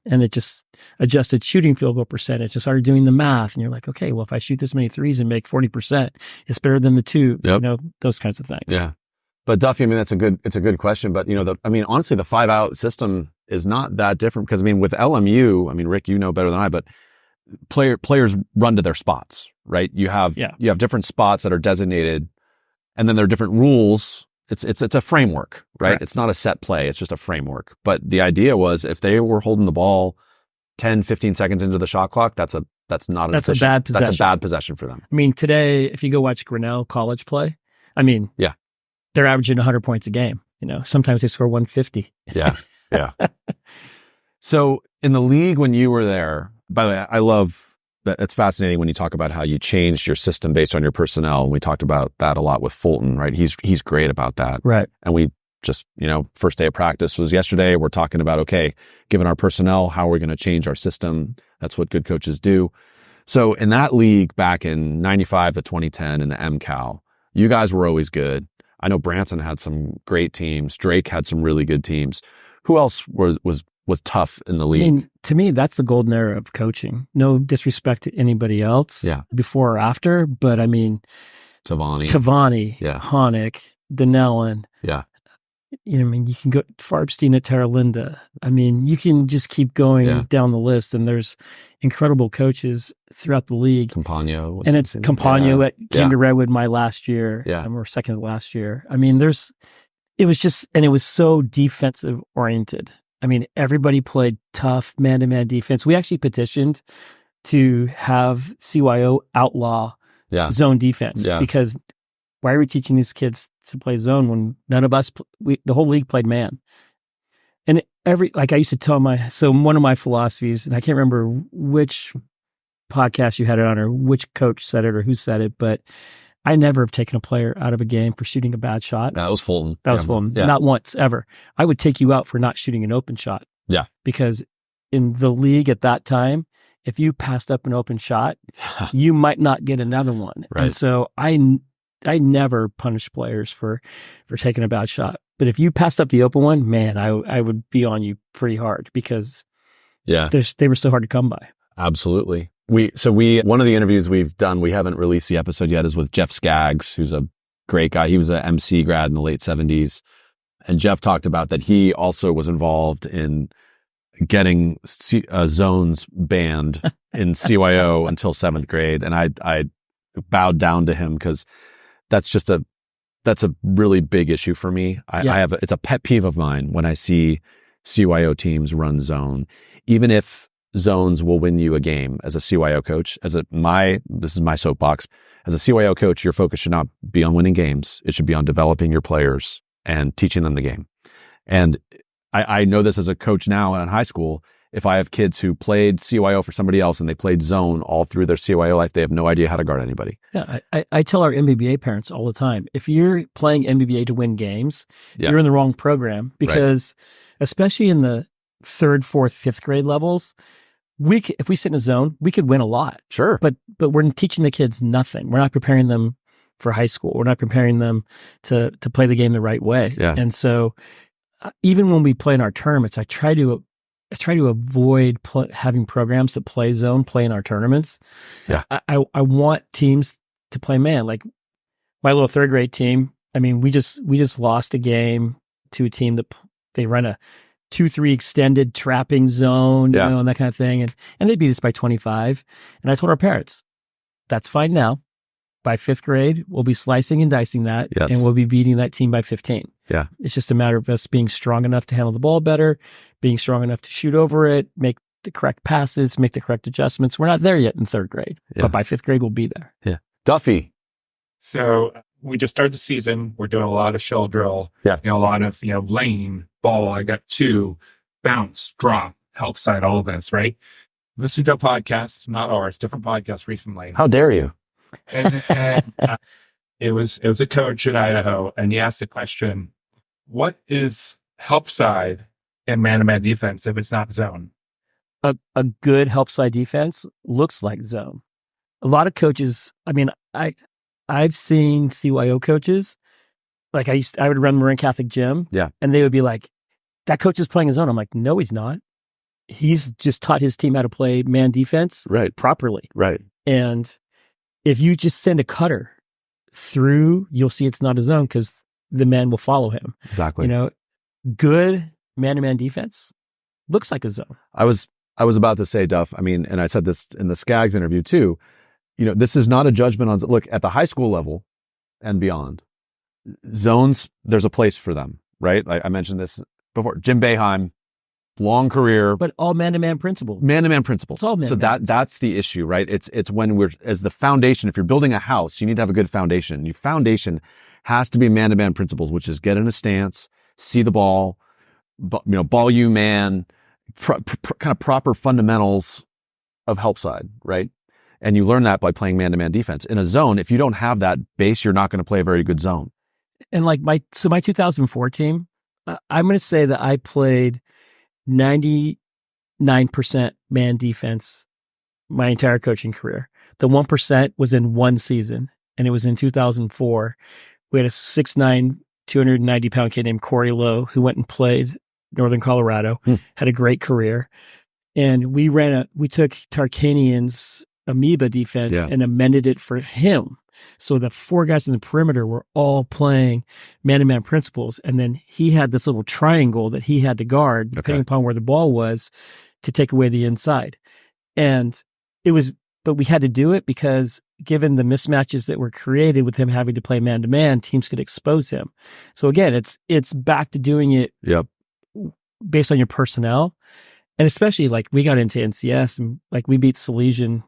And it just adjusted shooting field goal percentage and started doing the math. And you're like, okay, well, if I shoot this many threes and make 40%, it's better than the 2, those kinds of things. Yeah. But Duffy, I mean, it's a good question. But, honestly, the 5-out system is not that different because, with LMU, Rick, you know better than I, but players run to their spots, right? You have different spots that are designated, and then there are different rules. It's a framework, right? Correct. It's not a set play. It's just a framework. But the idea was if they were holding the ball 10, 15 seconds into the shot clock, that's a bad possession. That's a bad possession for them. Today, if you go watch Grinnell college play, they're averaging 100 points a game. Sometimes they score 150. Yeah. Yeah. So in the league, when you were there, by the way, I love that. It's fascinating when you talk about how you changed your system based on your personnel. And we talked about that a lot with Fulton, right? He's great about that. Right. And we just, first day of practice was yesterday. We're talking about, okay, given our personnel, how are we going to change our system? That's what good coaches do. So in that league back in 95 to 2010 in the MCAL, you guys were always good. I know Branson had some great teams. Drake had some really good teams. Who else was tough in the league? To me, that's the golden era of coaching. No disrespect to anybody else before or after, but Tavani, Honick, Donnellan. Yeah. You can go Farbstein at Terralinda. You can just keep going down the list, and there's incredible coaches throughout the league. Campagno. And it's Campagno came to Redwood my last year. Yeah. And we're second to last year. It was so defensive oriented. Everybody played tough man-to-man defense. We actually petitioned to have CYO outlaw zone defense because why are we teaching these kids to play zone when none of us, the whole league played man? And I used to tell one of my philosophies, and I can't remember which podcast you had it on or which coach said it or who said it, but I never have taken a player out of a game for shooting a bad shot. That was Fulton. Yeah. Not once, ever. I would take you out for not shooting an open shot. Yeah. Because in the league at that time, if you passed up an open shot, you might not get another one. Right. And so I never punish players for taking a bad shot. But if you passed up the open one, man, I would be on you pretty hard because they were so hard to come by. Absolutely. One of the interviews we've done, we haven't released the episode yet, is with Jeff Skaggs, who's a great guy. He was an MC grad in the late 70s. And Jeff talked about that he also was involved in getting zones banned in CYO until 7th grade. And I bowed down to him because that's a really big issue for me. It's a pet peeve of mine when I see CYO teams run zone, even if zones will win you a game. As a CYO coach, this is my soapbox. As a CYO coach, your focus should not be on winning games. It should be on developing your players and teaching them the game. And I know this as a coach now in high school. If I have kids who played CYO for somebody else and they played zone all through their CYO life, they have no idea how to guard anybody. Yeah, I tell our MBBA parents all the time, if you're playing MBBA to win games, you're in the wrong program because especially in the 3rd, 4th, 5th grade levels, if we sit in a zone, we could win a lot. Sure. But we're teaching the kids nothing. We're not preparing them for high school. We're not preparing them to play the game the right way. Yeah. And so even when we play in our tournaments, I try to avoid having programs that play in our tournaments. Yeah. I want teams to play man. Like my little 3rd grade team, we just lost a game to a team that they run a 2-3 extended trapping zone, and that kind of thing. And they beat us by 25. And I told our parents, that's fine now. By 5th grade, we'll be slicing and dicing that, and we'll be beating that team by 15. Yeah. It's just a matter of us being strong enough to handle the ball better, being strong enough to shoot over it, make the correct passes, make the correct adjustments. We're not there yet in 3rd grade, but by 5th grade, we'll be there. Yeah. Duffy. So we just started the season. We're doing a lot of shell drill. Yeah. A lot of, lane, ball. I got 2, bounce, drop, help side, all of this, right? Listen to a podcast, not ours, different podcast recently. How dare you? And it was a coach in Idaho, and he asked the question, what is help side in man-to-man defense if it's not zone? A good help side defense looks like zone. a lot of coaches, I mean, I've seen CYO coaches, like I would run Marin Catholic Gym. Yeah. And they would be like, that coach is playing his own. I'm like, no, he's not. He's just taught his team how to play man defense properly. Right. And if you just send a cutter through, you'll see it's not a zone because the man will follow him. Exactly. Good man-to-man defense looks like a zone. I was about to say, Duff, I mean, and I said this in the Skaggs interview too, this is not a judgment on, look, at the high school level and beyond, zones, there's a place for them, right? I mentioned this before. Jim Boeheim, long career. But all man-to-man principles. Man-to-man principles. It's all man-to-man. So that's the issue, right? It's when as the foundation, if you're building a house, you need to have a good foundation. Your foundation has to be man-to-man principles, which is get in a stance, see the ball, ball you man, kind of proper fundamentals of help side, right? And you learn that by playing man-to-man defense. In a zone, if you don't have that base, you're not going to play a very good zone. And like my 2004 team, I'm going to say that I played 99% man defense my entire coaching career. The 1% was in one season, and it was in 2004. We had a 6'9", 290-pound kid named Corey Lowe who went and played Northern Colorado, had a great career. And we took Tarkanian's amoeba defense and amended it for him. So the four guys in the perimeter were all playing man-to-man principles. And then he had this little triangle that he had to guard, depending upon where the ball was, to take away the inside. And but we had to do it because given the mismatches that were created with him having to play man-to-man, teams could expose him. So again, it's back to doing it based on your personnel. And especially like we got into NCS and like we beat Salesian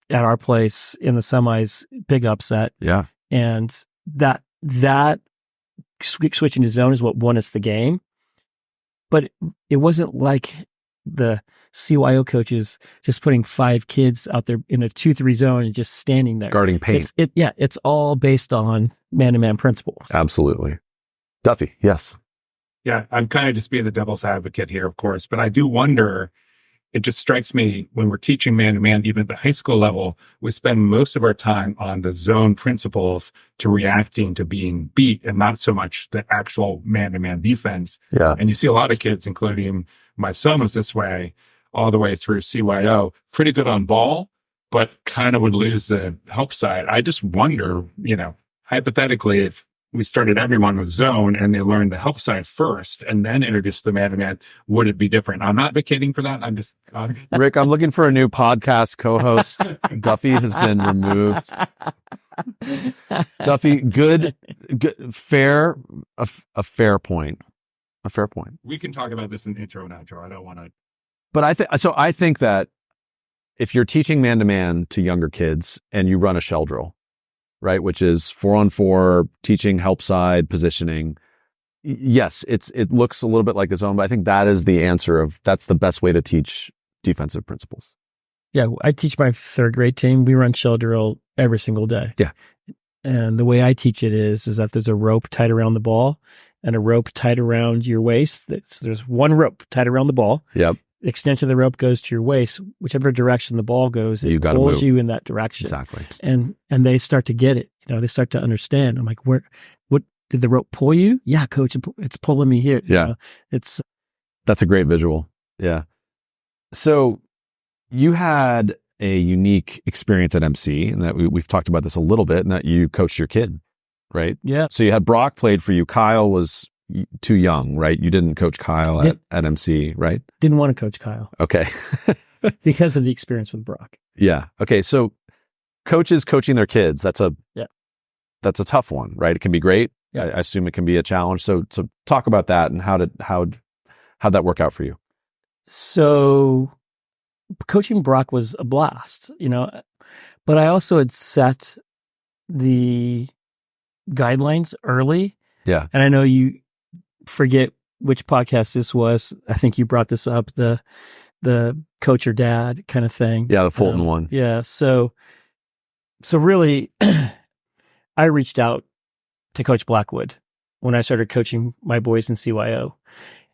at our place in the semis, big upset. Yeah. And that switching to zone is what won us the game. But it wasn't like the CYO coaches just putting 5 kids out there in a 2-3 zone and just standing there. Guarding paint. It's all based on man-to-man principles. Absolutely. Duffy, yes. Yeah, I'm kind of just being the devil's advocate here, of course, but I do wonder, it just strikes me when we're teaching man-to-man, even at the high school level, we spend most of our time on the zone principles to reacting to being beat and not so much the actual man-to-man defense. Yeah. And you see a lot of kids, including my son was this way all the way through CYO, pretty good on ball, but kind of would lose the help side. I just wonder, hypothetically, if we started everyone with zone and they learned the help side first and then introduced the man-to-man, would it be different? I'm not advocating for that. I'm just... Rick, I'm looking for a new podcast co-host. Duffy has been removed. Duffy, good, fair, a fair point. A fair point. We can talk about this in intro and outro. I don't want to... But I think that if you're teaching man-to-man to younger kids and you run a shell drill, right, which is 4-on-4, teaching help side, positioning. Yes, it looks a little bit like a zone, but I think that is the answer that's the best way to teach defensive principles. Yeah, I teach my 3rd grade team. We run shell drill every single day. Yeah. And the way I teach it is that there's a rope tied around the ball and a rope tied around your waist. So there's one rope tied around the ball. Yep. The extension of the rope goes to your waist. Whichever direction the ball goes, it pulls you in that direction. Exactly. And they start to get it. They start to understand. I'm like, what did the rope pull you? Yeah, coach, it's pulling me here. Yeah. That's a great visual. Yeah. So you had a unique experience at MC, and that we've talked about this a little bit, and that you coached your kid, right? Yeah. So you had Brock played for you. Kyle was too young, right? You didn't coach Kyle at MC, right? Didn't want to coach Kyle. Okay. Because of the experience with Brock. Yeah. Okay. So coaches coaching their kids, that's a tough one, right? It can be great. Yeah. I assume it can be a challenge. So talk about that and how'd that work out for you? So coaching Brock was a blast, but I also had set the guidelines early. Yeah. And I know you forget which podcast this was. I think you brought this up, the coach or dad kind of thing. Yeah, the Fulton one. Yeah. So really, I reached out to Coach Blackwood when I started coaching my boys in CYO.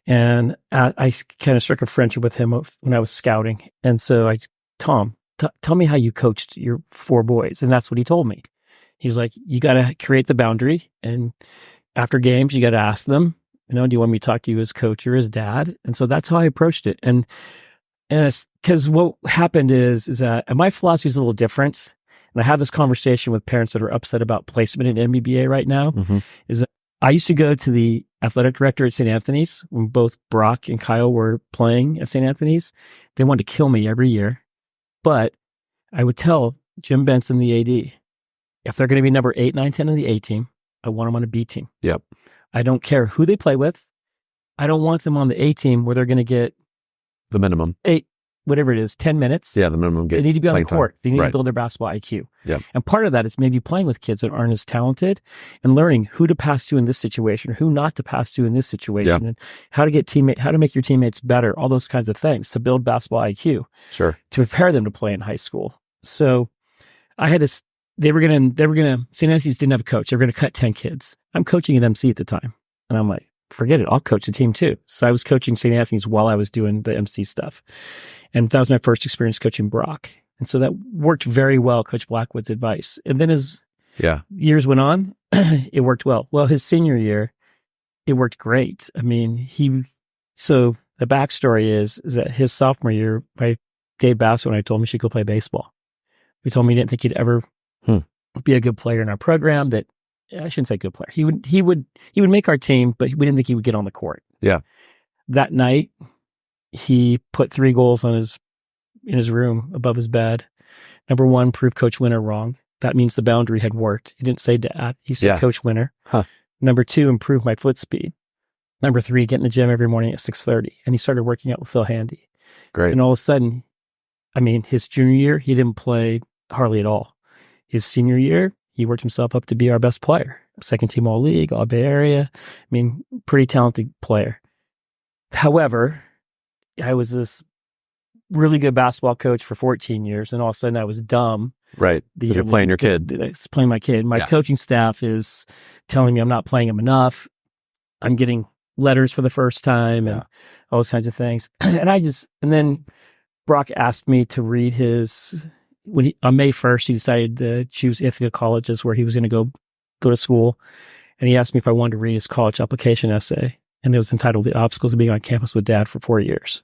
And I kind of struck a friendship with him when I was scouting. And so Tom tell me how you coached your 4 boys. And that's what he told me. He's like, you got to create the boundary. And after games, you got to ask them, do you want me to talk to you as coach or as dad? And so that's how I approached it. And it's because what happened is that, and my philosophy is a little different. And I have this conversation with parents that are upset about placement in MBBA right now, is that I used to go to the athletic director at St. Anthony's when both Brock and Kyle were playing at St. Anthony's. They wanted to kill me every year. But I would tell Jim Benson, the AD, if they're going to be number 8, 9, 10 in the A team, I want them on a B team. Yep. I don't care who they play with. I don't want them on the A team where they're going to get the minimum 8, whatever it is, 10 minutes. Yeah, the minimum. They need to be on the court. Time. They need to build their basketball IQ. Yeah. And part of that is maybe playing with kids that aren't as talented and learning who to pass to in this situation or who not to pass to in this situation, and how to make your teammates better, all those kinds of things to build basketball IQ. Sure. To prepare them to play in high school. So I had they were going to, St. Anthony's didn't have a coach. They were going to cut 10 kids. I'm coaching at MC at the time. And I'm like, forget it. I'll coach the team too. So I was coaching St. Anthony's while I was doing the MC stuff. And that was my first experience coaching Brock. And so that worked very well, Coach Blackwood's advice. And then as years went on, it worked well. Well, his senior year, it worked great. I mean, so the backstory is that his sophomore year, my Dave Basso and I told him he should go play baseball. We told him he didn't think he'd ever be a good player in our program. That I shouldn't say good player. He would make our team, but we didn't think he would get on the court. Yeah. That night, he put 3 goals in his room above his bed. Number 1, prove Coach Winter wrong. That means the boundary had worked. He didn't say dad. He said Coach Winter. Huh. Number 2, improve my foot speed. Number 3, get in the gym every morning at 6:30. And he started working out with Phil Handy. Great. And all of a sudden, I mean, his junior year, he didn't play hardly at all. His senior year, he worked himself up to be our best player. 2nd team all league, all Bay Area. I mean, pretty talented player. However, I was this really good basketball coach for 14 years, and all of a sudden I was dumb. Right. You're playing your kid. It's playing my kid. My coaching staff is telling me I'm not playing him enough. I'm getting letters for the first time and all those kinds of things. And then Brock asked me to read on May 1st, he decided to choose Ithaca College as where he was going to go to school. And he asked me if I wanted to read his college application essay. And it was entitled The Obstacles of Being on Campus with Dad for 4 years.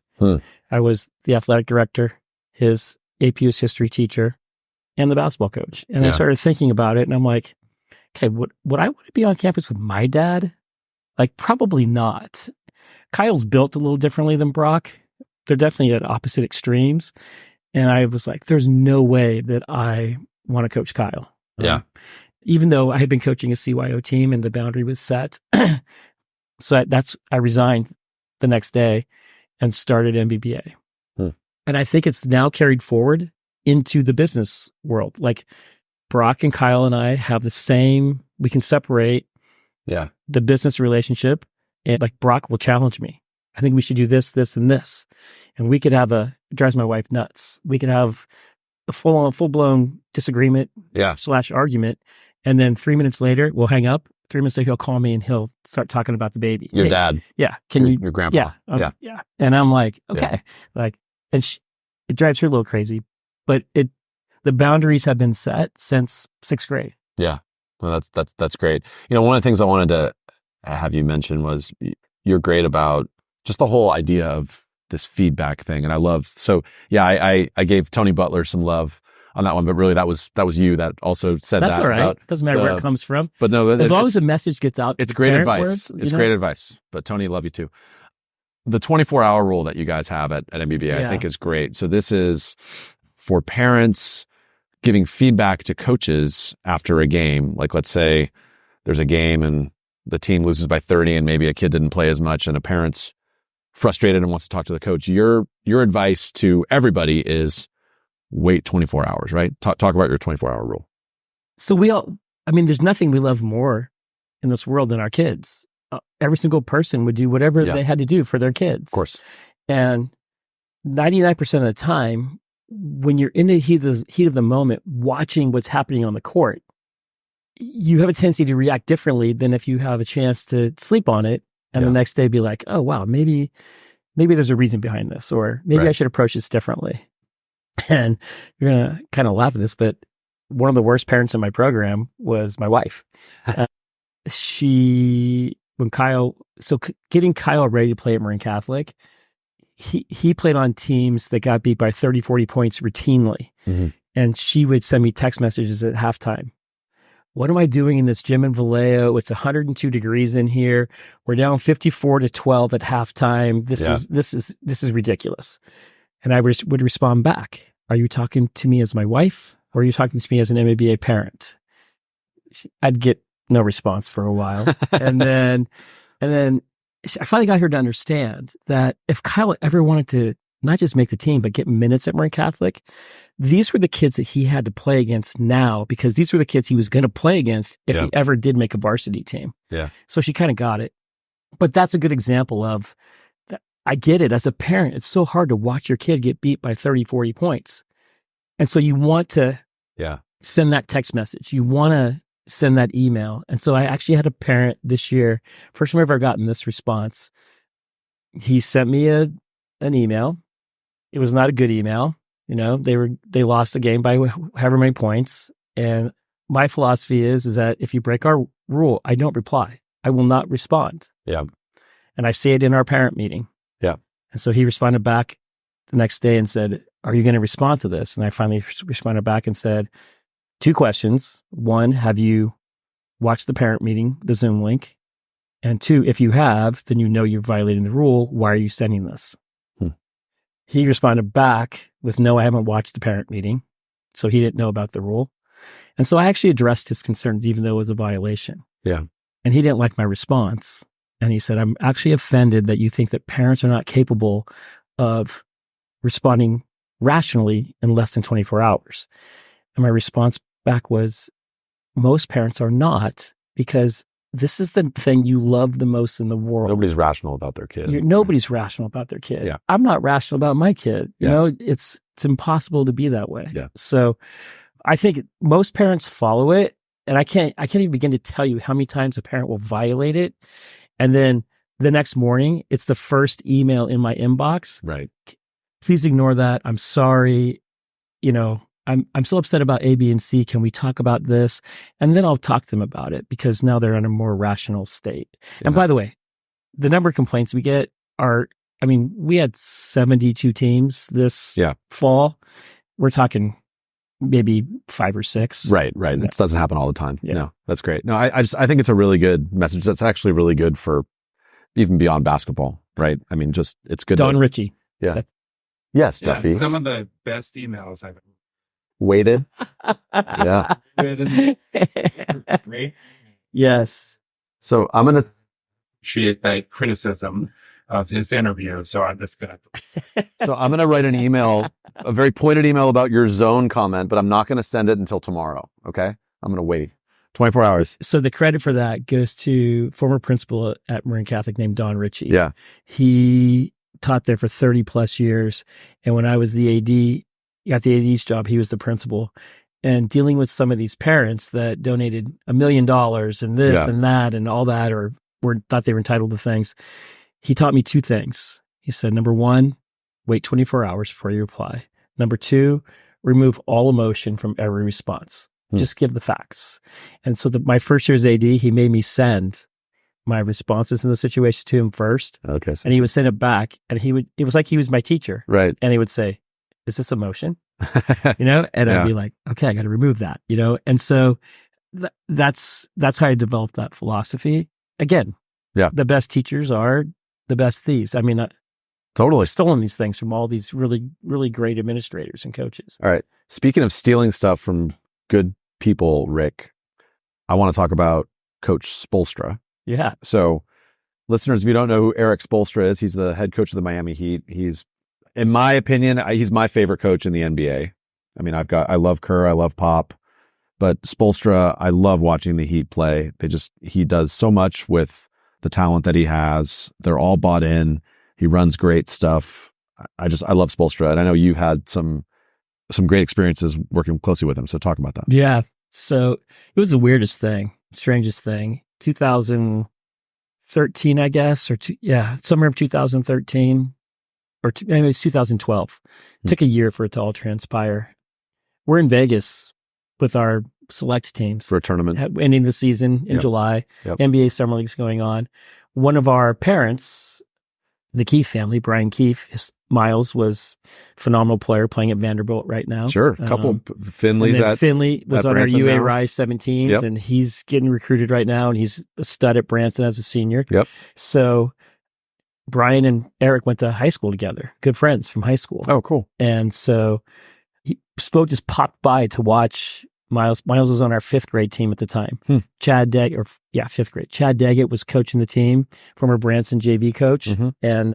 I was the athletic director, his APU's history teacher, and the basketball coach. And I started thinking about it, and I'm like, okay, would I want to be on campus with my dad? Like, probably not. Kyle's built a little differently than Brock. They're definitely at opposite extremes. And I was like, there's no way that I want to coach Kyle. Yeah. Even though I had been coaching a CYO team and the boundary was set. So I resigned the next day and started MBBA. And I think it's now carried forward into the business world. Like Brock and Kyle and I have we can separate the business relationship, and like Brock will challenge me. I think we should do this, this, and this. And we could have it drives my wife nuts. We could have a full-blown disagreement / argument. And then 3 minutes later, we'll hang up. 3 minutes later, he'll call me and he'll start talking about the baby. Your dad. Yeah. Your grandpa. Yeah. And I'm like, okay. And it drives her a little crazy, but the boundaries have been set since 6th grade. Yeah. Well, that's great. One of the things I wanted to have you mention was you're great about just the whole idea of this feedback thing. And I gave Tony Butler some love on that one, but really that was you that also said That's that. All right. Doesn't matter where it comes from. But no, as long as the message gets out. It's great advice. It's great advice. But Tony, love you too. The 24-hour rule that you guys have at MBBA, I think is great. So this is for parents giving feedback to coaches after a game. Like let's say there's a game and the team loses by 30 and maybe a kid didn't play as much and a parent's frustrated and wants to talk to the coach. Your advice to everybody is wait 24 hours, right? Talk about your 24-hour rule. So there's nothing we love more in this world than our kids. Every single person would do whatever they had to do for their kids. Of course. And 99% of the time, when you're in the heat of the moment, watching what's happening on the court, you have a tendency to react differently than if you have a chance to sleep on it and the next day be like, oh, wow, maybe there's a reason behind this, or maybe I should approach this differently. And you're going to kind of laugh at this, but one of the worst parents in my program was my wife. Getting Kyle ready to play at Marin Catholic, he played on teams that got beat by 30, 40 points routinely. Mm-hmm. And she would send me text messages at halftime. What am I doing in this gym in Vallejo? It's 102 degrees in here. We're down 54-12 at halftime. This is ridiculous. And I would respond back. Are you talking to me as my wife, or are you talking to me as an MABA parent? I'd get no response for a while. and then I finally got her to understand that if Kyle ever wanted to not just make the team, but get minutes at Marin Catholic, these were the kids that he had to play against now, because these were the kids he was going to play against if he ever did make a varsity team. Yeah. So she kind of got it. But that's a good example of that. I get it. As a parent, it's so hard to watch your kid get beat by 30, 40 points. And so you want to send that text message. You want to send that email. And so I actually had a parent this year, first time I've ever gotten this response. He sent me an email. It was not a good email. You know, they lost the game by however many points. And my philosophy is that if you break our rule, I don't reply. I will not respond. Yeah. And I say it in our parent meeting. Yeah. And so he responded back the next day and said, are you going to respond to this? And I finally responded back and said, 2 questions. 1, have you watched the parent meeting, the Zoom link? And 2, if you have, then you know you're violating the rule. Why are you sending this? He responded back with, no, I haven't watched the parent meeting. So he didn't know about the rule. And so I actually addressed his concerns, even though it was a violation. Yeah. And he didn't like my response. And he said, I'm actually offended that you think that parents are not capable of responding rationally in less than 24 hours. And my response back was, most parents are not, because this is the thing you love the most in the world. Nobody's rational about their kid. Nobody's rational about their kid. Yeah. I'm not rational about my kid. You know, it's impossible to be that way. Yeah. So I think most parents follow it. And I can't even begin to tell you how many times a parent will violate it. And then the next morning, it's the first email in my inbox. Right. Please ignore that. I'm sorry. You know, I'm so upset about A, B, and C. Can we talk about this? And then I'll talk to them about it, because now they're in a more rational state. Yeah. And by the way, the number of complaints we get we had 72 teams this fall. We're talking maybe 5 or 6. Right. It doesn't happen all the time. Yeah. No, that's great. No, I think it's a really good message. That's actually really good for even beyond basketball, right? I mean, just, it's good. Don Ritchie. Yeah. Yes, Duffy. Some of the best emails I've ever waited. Yeah. Yes. So I'm going to appreciate that criticism of his interview. So I'm just going to write an email, a very pointed email about your zone comment, but I'm not going to send it until tomorrow. Okay. I'm going to wait 24 hours. So the credit for that goes to former principal at Marin Catholic named Don Ritchie. Yeah. He taught there for 30 plus years. And when I was the AD, got the AD's job, he was the principal, and dealing with some of these parents that donated $1 million and this and that and all that, or thought they were entitled to things. He taught me 2 things. He said, number 1, wait 24 hours before you reply. Number 2, remove all emotion from every response. Just give the facts. And so my first year as AD, he made me send my responses in the situation to him first. Okay. And he would send it back, and it was like he was my teacher. Right. And he would say, is this emotion? You know? And I'd be like, okay, I got to remove that, you know? And so that's how I developed that philosophy. Again, the best teachers are the best thieves. I mean, totally stolen these things from all these really, really great administrators and coaches. All right. Speaking of stealing stuff from good people, Rick, I want to talk about Coach Spoelstra. Yeah. So listeners, if you don't know who Eric Spoelstra is, he's the head coach of the Miami Heat. He's, in my opinion, he's my favorite coach in the NBA. I mean, I love Kerr, I love Pop, but Spoelstra, I love watching the Heat play. He does so much with the talent that he has. They're all bought in. He runs great stuff. I love Spoelstra, and I know you've had some great experiences working closely with him. So talk about that. Yeah. So it was the weirdest thing, strangest thing. 2013, I guess, summer of 2013. it was 2012. Took a year for it to all transpire. We're in Vegas with our select teams for a tournament, ending the season in July. NBA Summer League's going on. One of our parents, the Keefe family, Brian Keefe, Miles was a phenomenal player playing at Vanderbilt right now. Sure. A couple Finley's Finley was on our Branson UA now. Rise 17s, and he's getting recruited right now, and he's a stud at Branson as a senior. Yep. So Brian and Eric went to high school together, good friends from high school. Oh, cool. And so Spo just popped by to watch Miles. Miles was on our 5th grade team at the time. Chad Daggett, 5th grade. Chad Daggett was coaching the team, former Branson JV coach. And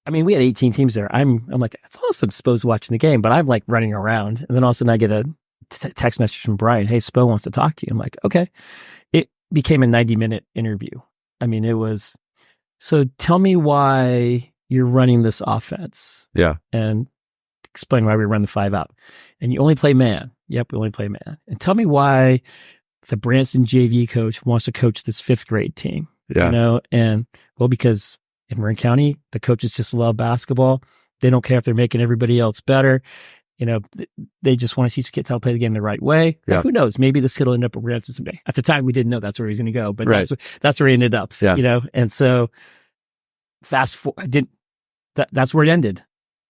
I mean, we had 18 teams there. I'm like, that's awesome. Spo's watching the game, but I'm like running around. And then all of a sudden I get a text message from Brian. Hey, Spo wants to talk to you. I'm like, okay. It became a 90-minute interview. I mean, it was, so tell me why you're running this offense. Yeah. And explain why we run the 5 out. And you only play man. Yep, we only play man. And tell me why the Branson JV coach wants to coach this 5th grade team. Yeah. You know, and well, because in Marin County, the coaches just love basketball. They don't care if they're making everybody else better. You know, they just want to teach kids how to play the game the right way. Yeah. Who knows? Maybe this kid will end up at Branson someday. At the time, we didn't know that's where he was going to go, but Right. that's where he ended up. Yeah. You know, and so fast forward, that's where it ended.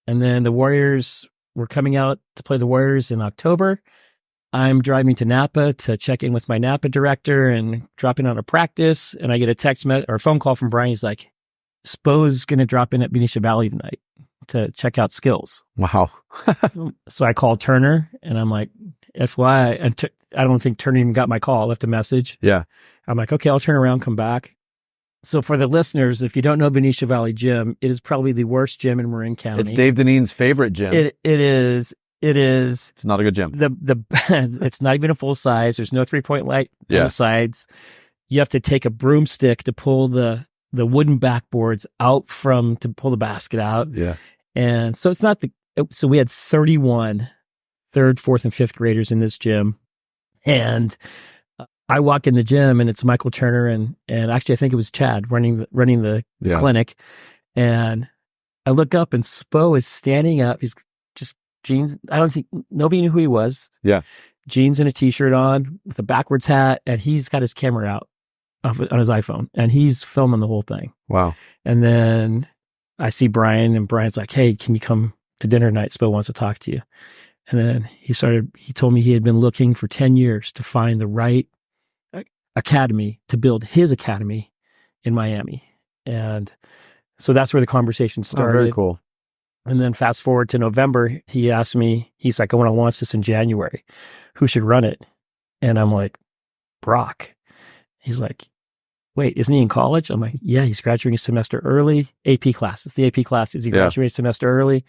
And then the Warriors were coming out to play the Warriors in October. I'm driving to Napa to check in with my Napa director and dropping on a practice. And I get a text or a phone call from Brian. He's like, Spo's going to drop in at Benicia Valley tonight to check out skills. Wow. So I called Turner and I'm like, FYI, I don't think Turner even got my call. I left a message. Yeah. I'm like, okay, I'll turn around, come back. So for the listeners, if you don't know Benicia Valley Gym, it is probably the worst gym in Marin County. It's Dave Deneen's favorite gym. It is. It's not a good gym. It's not even a full size. There's no 3-point light on the sides. You have to take a broomstick to pull the wooden backboards out to pull the basket out. Yeah. And so it's not so we had 31 3rd, 4th, and 5th graders in this gym. And I walk in the gym and it's Michael Turner and actually I think it was Chad running the clinic. And I look up and Spo is standing up. He's just jeans. I don't think nobody knew who he was. Yeah. Jeans and a t-shirt on with a backwards hat. And he's got his camera out on his iPhone and he's filming the whole thing. Wow. And then I see Brian and Brian's like, hey, can you come to dinner tonight? Spo wants to talk to you. And then he told me he had been looking for 10 years to find the right academy to build his academy in Miami. And so that's where the conversation started. Oh, very cool. And then fast forward to November, he asked me, he's like, I want to launch this in January. Who should run it? And I'm like, Brock. He's like, wait, isn't he in college? I'm like, yeah, he's graduating a semester early. AP classes. The AP classes, he graduated a semester early.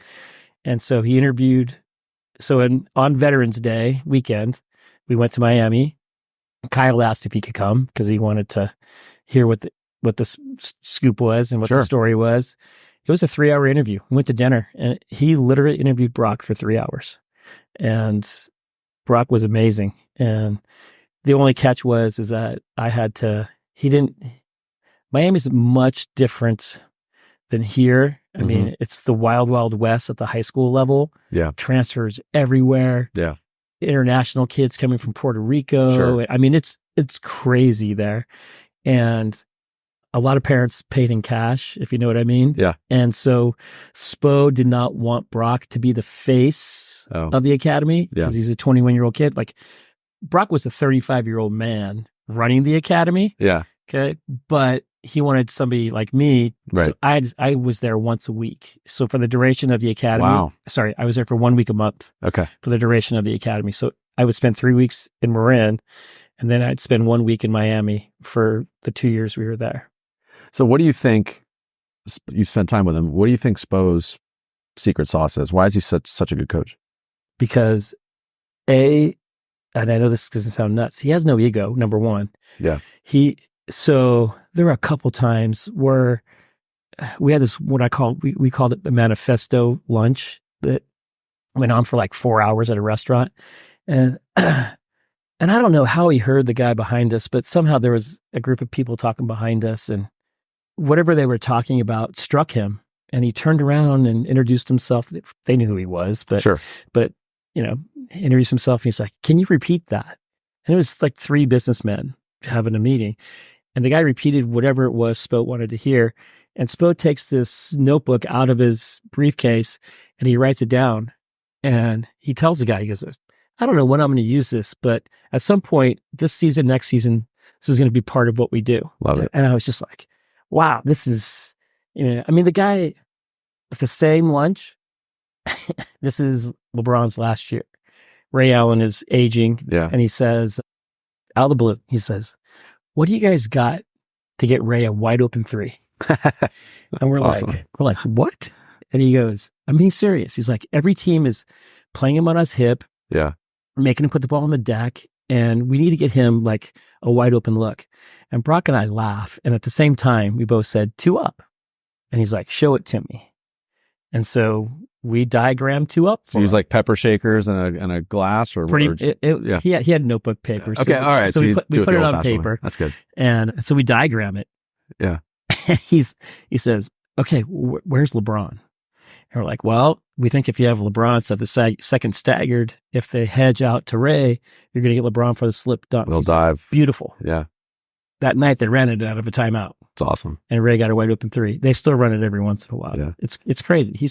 And so he interviewed. So on Veterans Day weekend, we went to Miami. Kyle asked if he could come because he wanted to hear what the scoop was and what the story was. It was a 3-hour interview. We went to dinner and he literally interviewed Brock for 3 hours. And Brock was amazing. And the only catch is that Miami's much different than here. I mean, it's the wild, wild west at the high school level. Yeah. Transfers everywhere. Yeah. International kids coming from Puerto Rico. Sure. I mean, it's crazy there. And a lot of parents paid in cash, if you know what I mean. Yeah. And so Spo did not want Brock to be the face of the academy because he's a 21-year-old kid. Like Brock was a 35-year-old man running the academy. Yeah. Okay. But he wanted somebody like me. Right. So I was there once a week. So for the duration of the academy, I was there for 1 week a month. Okay. For the duration of the academy. So I would spend 3 weeks in Marin and then I'd spend 1 week in Miami for the 2 years we were there. So what do you think, you spent time with him, what do you think Spo's secret sauce is? Why is he such a good coach? Because and I know this doesn't sound nuts, he has no ego, number one. Yeah. So there were a couple times where we had this, we called it the manifesto lunch that went on for like 4 hours at a restaurant. And I don't know how he heard the guy behind us, but somehow there was a group of people talking behind us and whatever they were talking about struck him. and he turned around and introduced himself. They knew who he was, but Sure. Introduced himself. And he's like, "Can you repeat that?" And it was like 3 businessmen having a meeting, and the guy repeated whatever it was Spo wanted to hear. And Spo takes this notebook out of his briefcase and he writes it down. And he tells the guy, he goes, "I don't know when I'm going to use this, but at some point this season, next season, this is going to be part of what we do." Love it. And I was just like, wow, this is, the guy at the same lunch, this is LeBron's last year. Ray Allen is aging. Yeah. And he says, out of the blue, he says, "What do you guys got to get Ray a wide open 3?" And we're like, "What?" And he goes, "I'm being serious." He's like, "Every team is playing him on his hip, Yeah. making him put the ball on the deck, and we need to get him like a wide open look." And Brock and I laugh. And at the same time, we both said 2 up. And he's like, "Show it to me." And so we diagrammed 2 up. So use like pepper shakers and a glass or yeah. He had notebook paper. Okay. All right. So we put it on paper. That's good. And so we diagram it. Yeah. And he says, "Okay, where's LeBron?" And we're like, "Well, we think if you have LeBron, so the second staggered, if they hedge out to Ray, you're going to get LeBron for the slip dunk." They'll dive. Beautiful. Yeah. That night they ran it out of a timeout. It's awesome. And Ray got a wide open 3. They still run it every once in a while. Yeah. It's crazy. He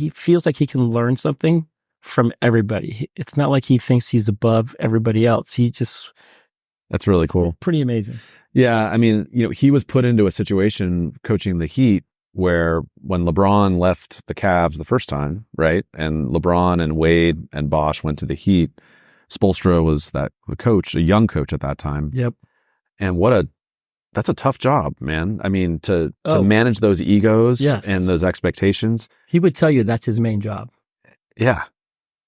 feels like he can learn something from everybody. It's not like he thinks he's above everybody else. That's really cool. Pretty amazing. Yeah. I mean, he was put into a situation coaching the Heat where when LeBron left the Cavs the first time, right? And LeBron and Wade and Bosh went to the Heat, Spoelstra was the coach, a young coach at that time. Yep. And that's a tough job, man. I mean, to manage those egos and those expectations. He would tell you that's his main job. Yeah.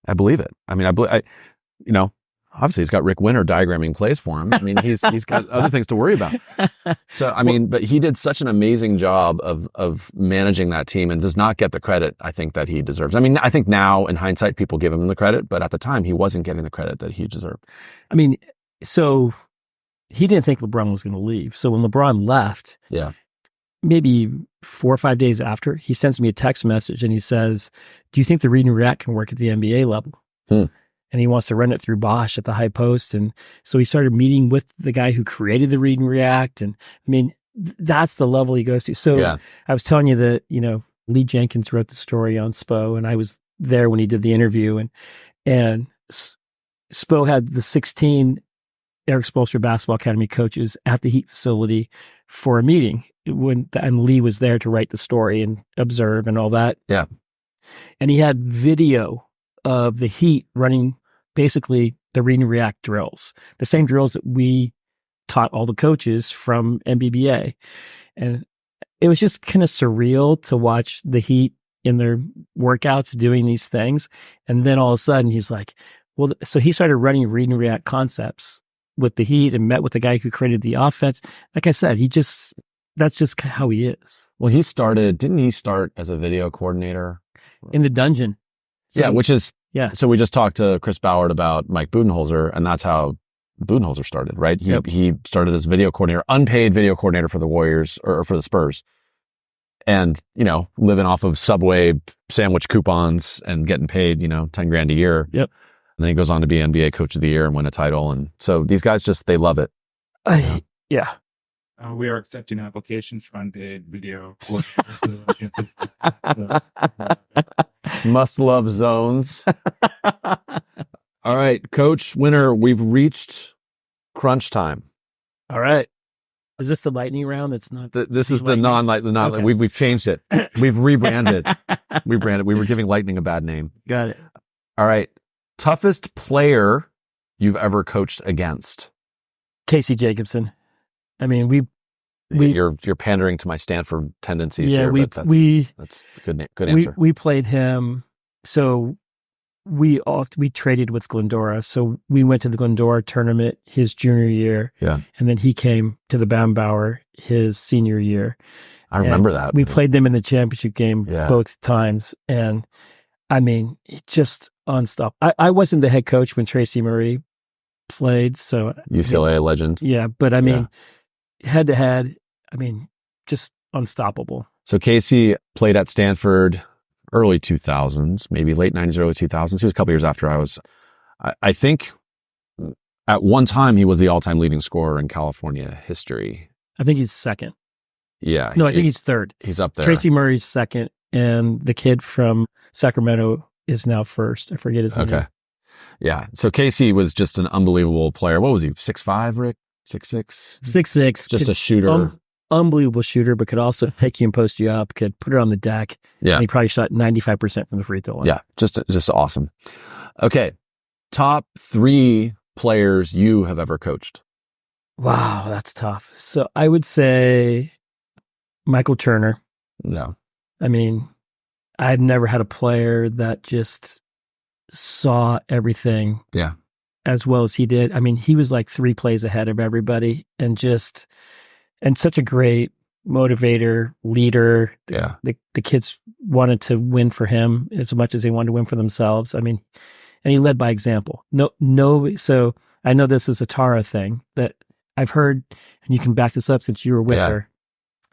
I believe it. I mean, obviously he's got Rick Winter diagramming plays for him. I mean, he's got other things to worry about. So, I mean, but he did such an amazing job of managing that team and does not get the credit I think that he deserves. I mean, I think now in hindsight, people give him the credit, but at the time he wasn't getting the credit that he deserved. I mean, so he didn't think LeBron was going to leave. So when LeBron left, maybe 4 or 5 days after, he sends me a text message and he says, "Do you think the read and react can work at the NBA level?" And he wants to run it through Bosh at the high post. And so he started meeting with the guy who created the read and react. And I mean, that's the level he goes to. So I was telling you that, Lee Jenkins wrote the story on Spo, and I was there when he did the interview. And Spo had the 16 Eric Spoelstra Basketball Academy coaches at the Heat facility for a meeting and Lee was there to write the story and observe and all that. Yeah. And he had video of the Heat running basically the read and react drills, the same drills that we taught all the coaches from MBBA. And it was just kind of surreal to watch the Heat in their workouts doing these things. And then all of a sudden he's like, so he started running read and react concepts with the Heat and met with the guy who created the offense. Like I said, that's just how he is. Well, didn't he start as a video coordinator? In the dungeon. So we just talked to Chris Ballard about Mike Budenholzer, and that's how Budenholzer started, right? He started as video coordinator, unpaid video coordinator for the Warriors or for the Spurs. And, living off of Subway sandwich coupons and getting paid, $10,000 a year. Yep. And then he goes on to be NBA Coach of the Year and win a title. And so these guys they love it. Yeah. We are accepting applications for unpaid video. Must love zones. All right, Coach Winter, we've reached crunch time. All right. Is this the lightning round? That's not. This is the non-light. Okay. We've changed it. We've rebranded. We were giving lightning a bad name. Got it. All right. Toughest player you've ever coached against? Casey Jacobson. I mean, you're pandering to my Stanford tendencies here, but that's a good answer. We played him. So we traded with Glendora. So we went to the Glendora tournament his junior year. Yeah. And then he came to the Baumbauer his senior year. I remember that. We played them in the championship game both times. And I mean, just unstoppable. I wasn't the head coach when Tracy Murray played. So UCLA legend. Yeah. But I mean, head to head, I mean, just unstoppable. So Casey played at Stanford early 2000s, maybe late 90s, early 2000s. He was a couple years after I was. I think at one time he was the all-time leading scorer in California history. I think he's second. Yeah. No, I think he's third. He's up there. Tracy Murray's second, and the kid from Sacramento is now first. I forget his name. Okay. Yeah. So Casey was just an unbelievable player. What was he? 6'5", Rick? 6'6"? 6'6". Just a shooter. Unbelievable shooter, but could also pick you and post you up, could put it on the deck. Yeah. And he probably shot 95% from the free throw line. Yeah. Just awesome. Okay. Top 3 players you have ever coached. Wow, that's tough. So I would say Michael Turner. No. I mean, I've never had a player that just saw everything as well as he did. I mean, he was like 3 plays ahead of everybody and such a great motivator, leader. Yeah. The kids wanted to win for him as much as they wanted to win for themselves. I mean, and he led by example. No. So I know this is a Tara thing that I've heard, and you can back this up since you were with her.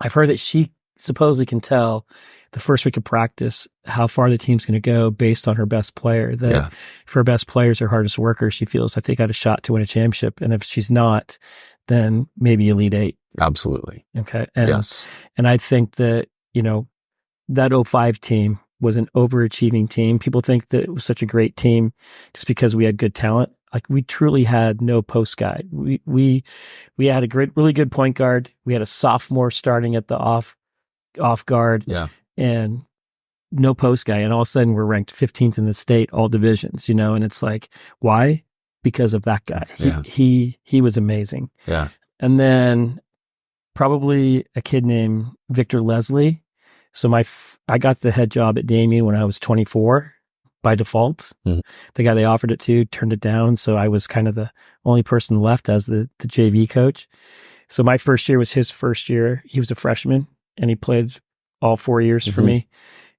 I've heard that she supposedly can tell the first week of practice how far the team's going to go based on her best player. That if her best player is her hardest worker, she feels like they got a shot to win a championship. And if she's not, then maybe Elite 8. Absolutely. Okay. And I think that, that 05 team was an overachieving team. People think that it was such a great team just because we had good talent. Like, we truly had no post guy. We had a really good point guard. We had a sophomore starting at the off guard. Yeah. And no post guy. And all of a sudden we're ranked 15th in the state, all divisions, and it's like, why? Because of that guy. He was amazing. Yeah. And then probably a kid named Victor Leslie. So I got the head job at Damien when I was 24 by default. Mm-hmm. The guy they offered it to turned it down. So I was kind of the only person left as the JV coach. So my first year was his first year. He was a freshman and he played all 4 years for me.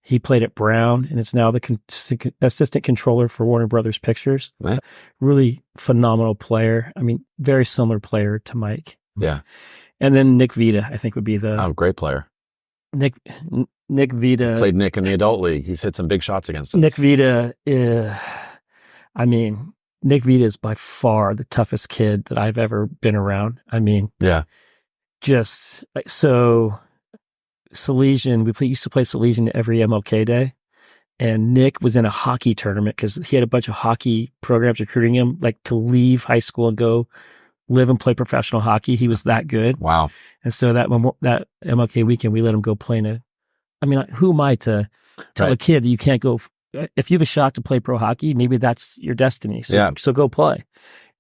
He played at Brown and is now the assistant controller for Warner Brothers Pictures. Right. Really phenomenal player. I mean, very similar player to Mike. Yeah. And then Nick Vita, I think, would be the great player. Nick Vita played Nick in the adult league. He's hit some big shots against us. Nick Vita Nick Vita is by far the toughest kid that I've ever been around. I mean, just so Salesian, we used to play Salesian every MLK day. And Nick was in a hockey tournament because he had a bunch of hockey programs recruiting him, like to leave high school and go live and play professional hockey. He was that good. Wow. And so that MLK weekend, we let him go play who am I to tell a kid that you can't go? If you have a shot to play pro hockey, maybe that's your destiny. So go play.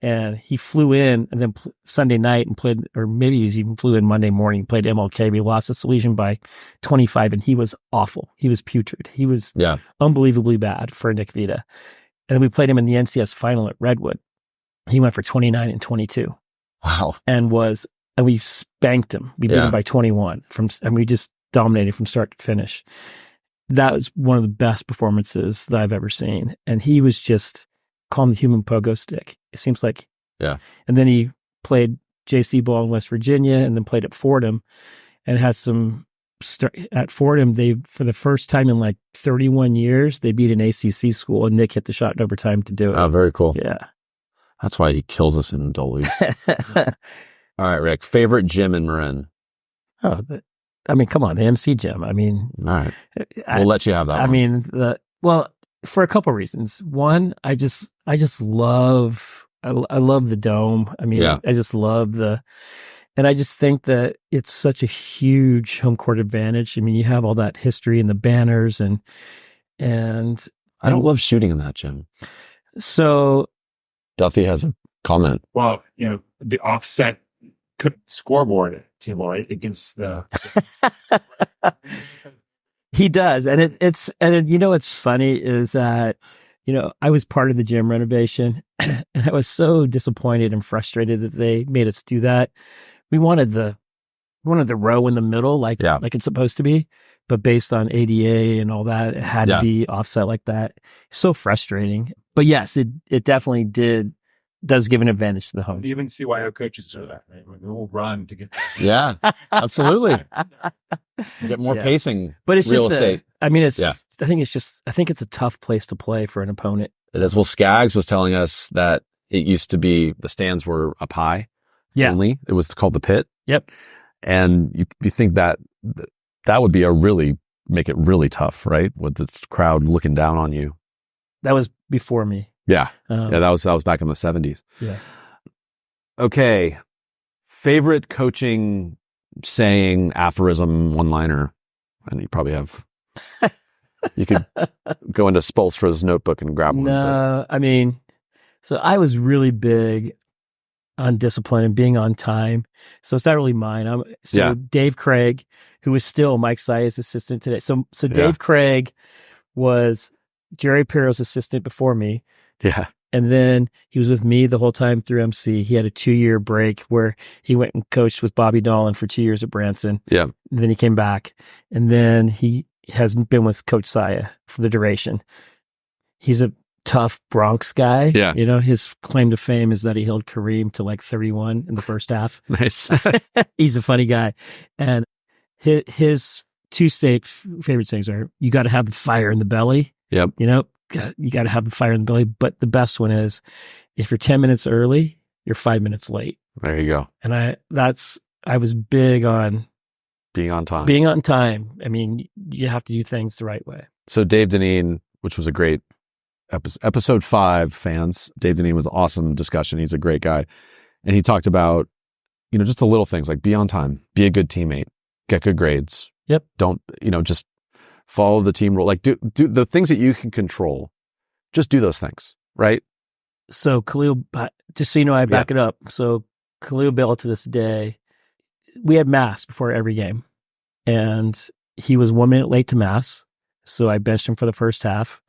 And he flew in and then Sunday night and played, or maybe he even flew in Monday morning, played MLK. We lost to Salesian by 25 and he was awful. He was putrid. He was unbelievably bad for Nick Vita. And then we played him in the NCS final at Redwood. He went for 29 and 22. Wow. And we spanked him. We beat him by 21 and we just dominated from start to finish. That was one of the best performances that I've ever seen. And he was just called the human pogo stick. It seems like. Yeah. And then he played JC ball in West Virginia and then played at Fordham and had some at Fordham. They, for the first time in like 31 years, they beat an ACC school and Nick hit the shot in overtime to do it. Oh, very cool. Yeah. That's why he kills us in adult league. All right, Rick, favorite gym in Marin? Oh, come on, the MC gym. I mean, all right, we'll let you have that. I mean, for a couple of reasons. One, I love the dome. I mean, I just love and I just think that it's such a huge home court advantage. I mean, you have all that history and the banners and I don't love shooting in that gym. So Duffy has a comment. Well, the offset scoreboard, Team Lloyd, against the. He does. And it's what's funny is that, I was part of the gym renovation and I was so disappointed and frustrated that they made us do that. We wanted the row in the middle, like it's supposed to be, but based on ADA and all that, it had to be offset like that. So frustrating. But yes, it definitely did does give an advantage to the home. Even CYO coaches do that, right? They will run to get there. Yeah, absolutely. Get more pacing. But it's real just estate. I think it's a tough place to play for an opponent. It is. Well, Skaggs was telling us that it used to be the stands were up high. Yeah. Only. It was called the pit. Yep. And you think that would be make it really tough, right? With this crowd looking down on you. That was before me. Yeah. That was back in the 70s. Yeah. Okay. Favorite coaching saying, aphorism, one-liner. And you probably have, you could go into Spolstra's notebook and grab one. No, I mean, so I was really big on discipline and being on time. So it's not really mine. Dave Craig, who is still Mike Saya's assistant today. So Dave Craig was Jerry Pirro's assistant before me. Yeah. And then he was with me the whole time through MC. He had a 2-year break where he went and coached with Bobby Dolan for 2 years at Branson. Yeah. And then he came back. And then he has been with Coach Saya for the duration. He's a tough Bronx guy. Yeah. You know, his claim to fame is that he held Kareem to like 31 in the first half. Nice. He's a funny guy. And his two favorite things are, you got to have the fire in the belly. Yep. You know, you got to have the fire in the belly. But the best one is, if you're 10 minutes early, you're 5 minutes late. There you go. And I was big on being on time. Being on time. I mean, you have to do things the right way. So Dave Deneen, which was a great episode 5, fans. Dave Deneen was an awesome discussion. He's a great guy. And he talked about, just the little things like be on time, be a good teammate, get good grades. Yep. Don't, just follow the team rule. Like do the things that you can control. Just do those things, right? So Khalil, just so you know, I back it up. So Khalil Bill, to this day, we had mass before every game, and he was 1 minute late to mass. So I benched him for the first half,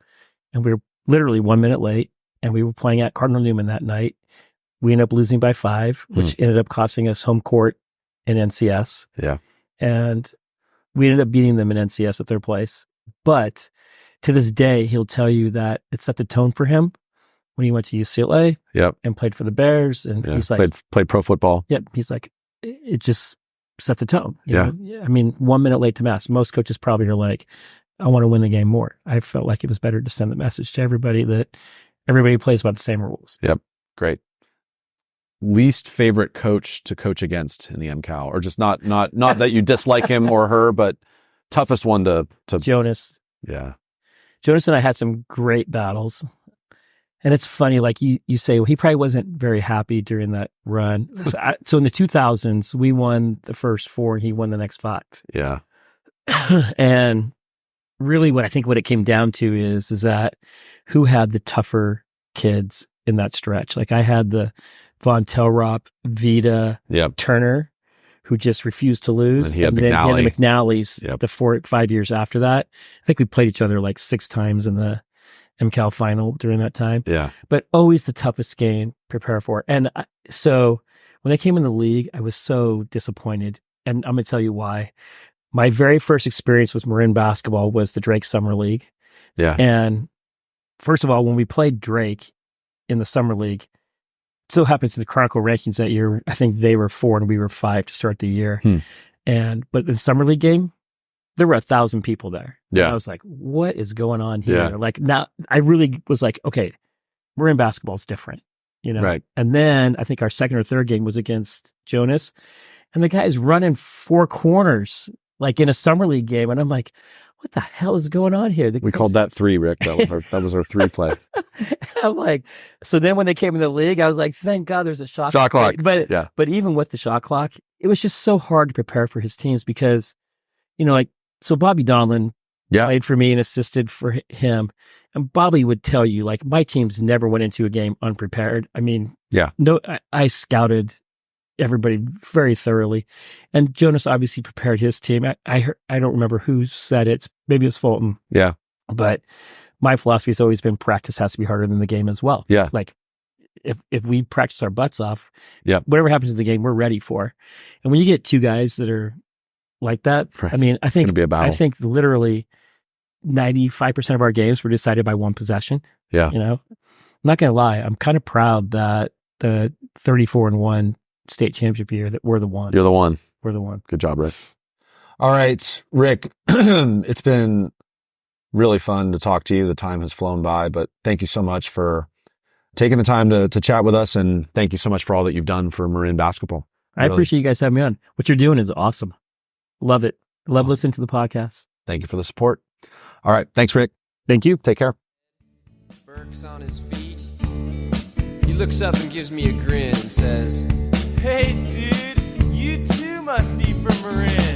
and we were literally 1 minute late, and we were playing at Cardinal Newman that night. We ended up losing by 5, which ended up costing us home court in NCS. Yeah. And we ended up beating them in NCS at their place. But to this day, he'll tell you that it set the tone for him when he went to UCLA and played for the Bears. And he's like, played pro football. Yep. He's like, it just set the tone. You know? I mean, 1 minute late to mass. Most coaches probably are like, I want to win the game more. I felt like it was better to send the message to everybody that everybody plays by the same rules. Yep. Great. Least favorite coach to coach against in the MCAL, or just not that you dislike him or her, but toughest one to Jonas. Yeah. Jonas and I had some great battles. And it's funny, like you say, well, he probably wasn't very happy during that run. So in the 2000s, we won the first 4 and he won the next 5. Yeah. And really what it came down to is that who had the tougher kids in that stretch. Like I had the Von Telrop, Vita, Turner, who just refused to lose. And then he had the McNally's the 4-5 years after that. I think we played each other like 6 times in the MCAL final during that time. Yeah. But always the toughest game to prepare for. And so when they came in the league, I was so disappointed. And I'm going to tell you why. My very first experience with Marin basketball was the Drake Summer League. Yeah. And first of all, when we played Drake in the Summer League, it so happens in the Chronicle rankings that year, I think they were 4 and we were 5 to start the year. But in the Summer League game, there were 1,000 people there. Yeah. And I was like, what is going on here? Yeah. Like now I really was like, okay, Marin basketball is different, Right. And then I think our second or third game was against Jonas, and the guy is running 4 corners like in a Summer League game. And I'm like, what the hell is going on here? We called that 3, Rick. That was our 3 play. I'm like, so then when they came in the league, I was like, thank God there's a shot clock. But even with the shot clock, it was just so hard to prepare for his teams because, so Bobby Donlin played for me and assisted for him. And Bobby would tell you, like, my teams never went into a game unprepared. I mean, I scouted everybody very thoroughly. And Jonas obviously prepared his team. I don't remember who said it. Maybe it was Fulton. Yeah. But my philosophy has always been practice has to be harder than the game as well. Yeah. Like if we practice our butts off, yeah, whatever happens in the game, we're ready for. And when you get 2 guys that are like that, right. I mean, I think literally 95% of our games were decided by 1 possession. Yeah. I'm not going to lie. I'm kind of proud that the 34-1 state championship year that we're the one. You're the one. We're the one. Good job, Rick. All right, Rick, it's been really fun to talk to you. The time has flown by, but thank you so much for taking the time to chat with us. And thank you so much for all that you've done for Marin basketball. I appreciate you guys having me on. What you're doing is awesome. Love it. Love listening to the podcast. Thank you for the support. All right. Thanks, Rick. Thank you. Take care. Burke's on his feet. He looks up and gives me a grin and says, "Hey, dude, you too must be from Marin."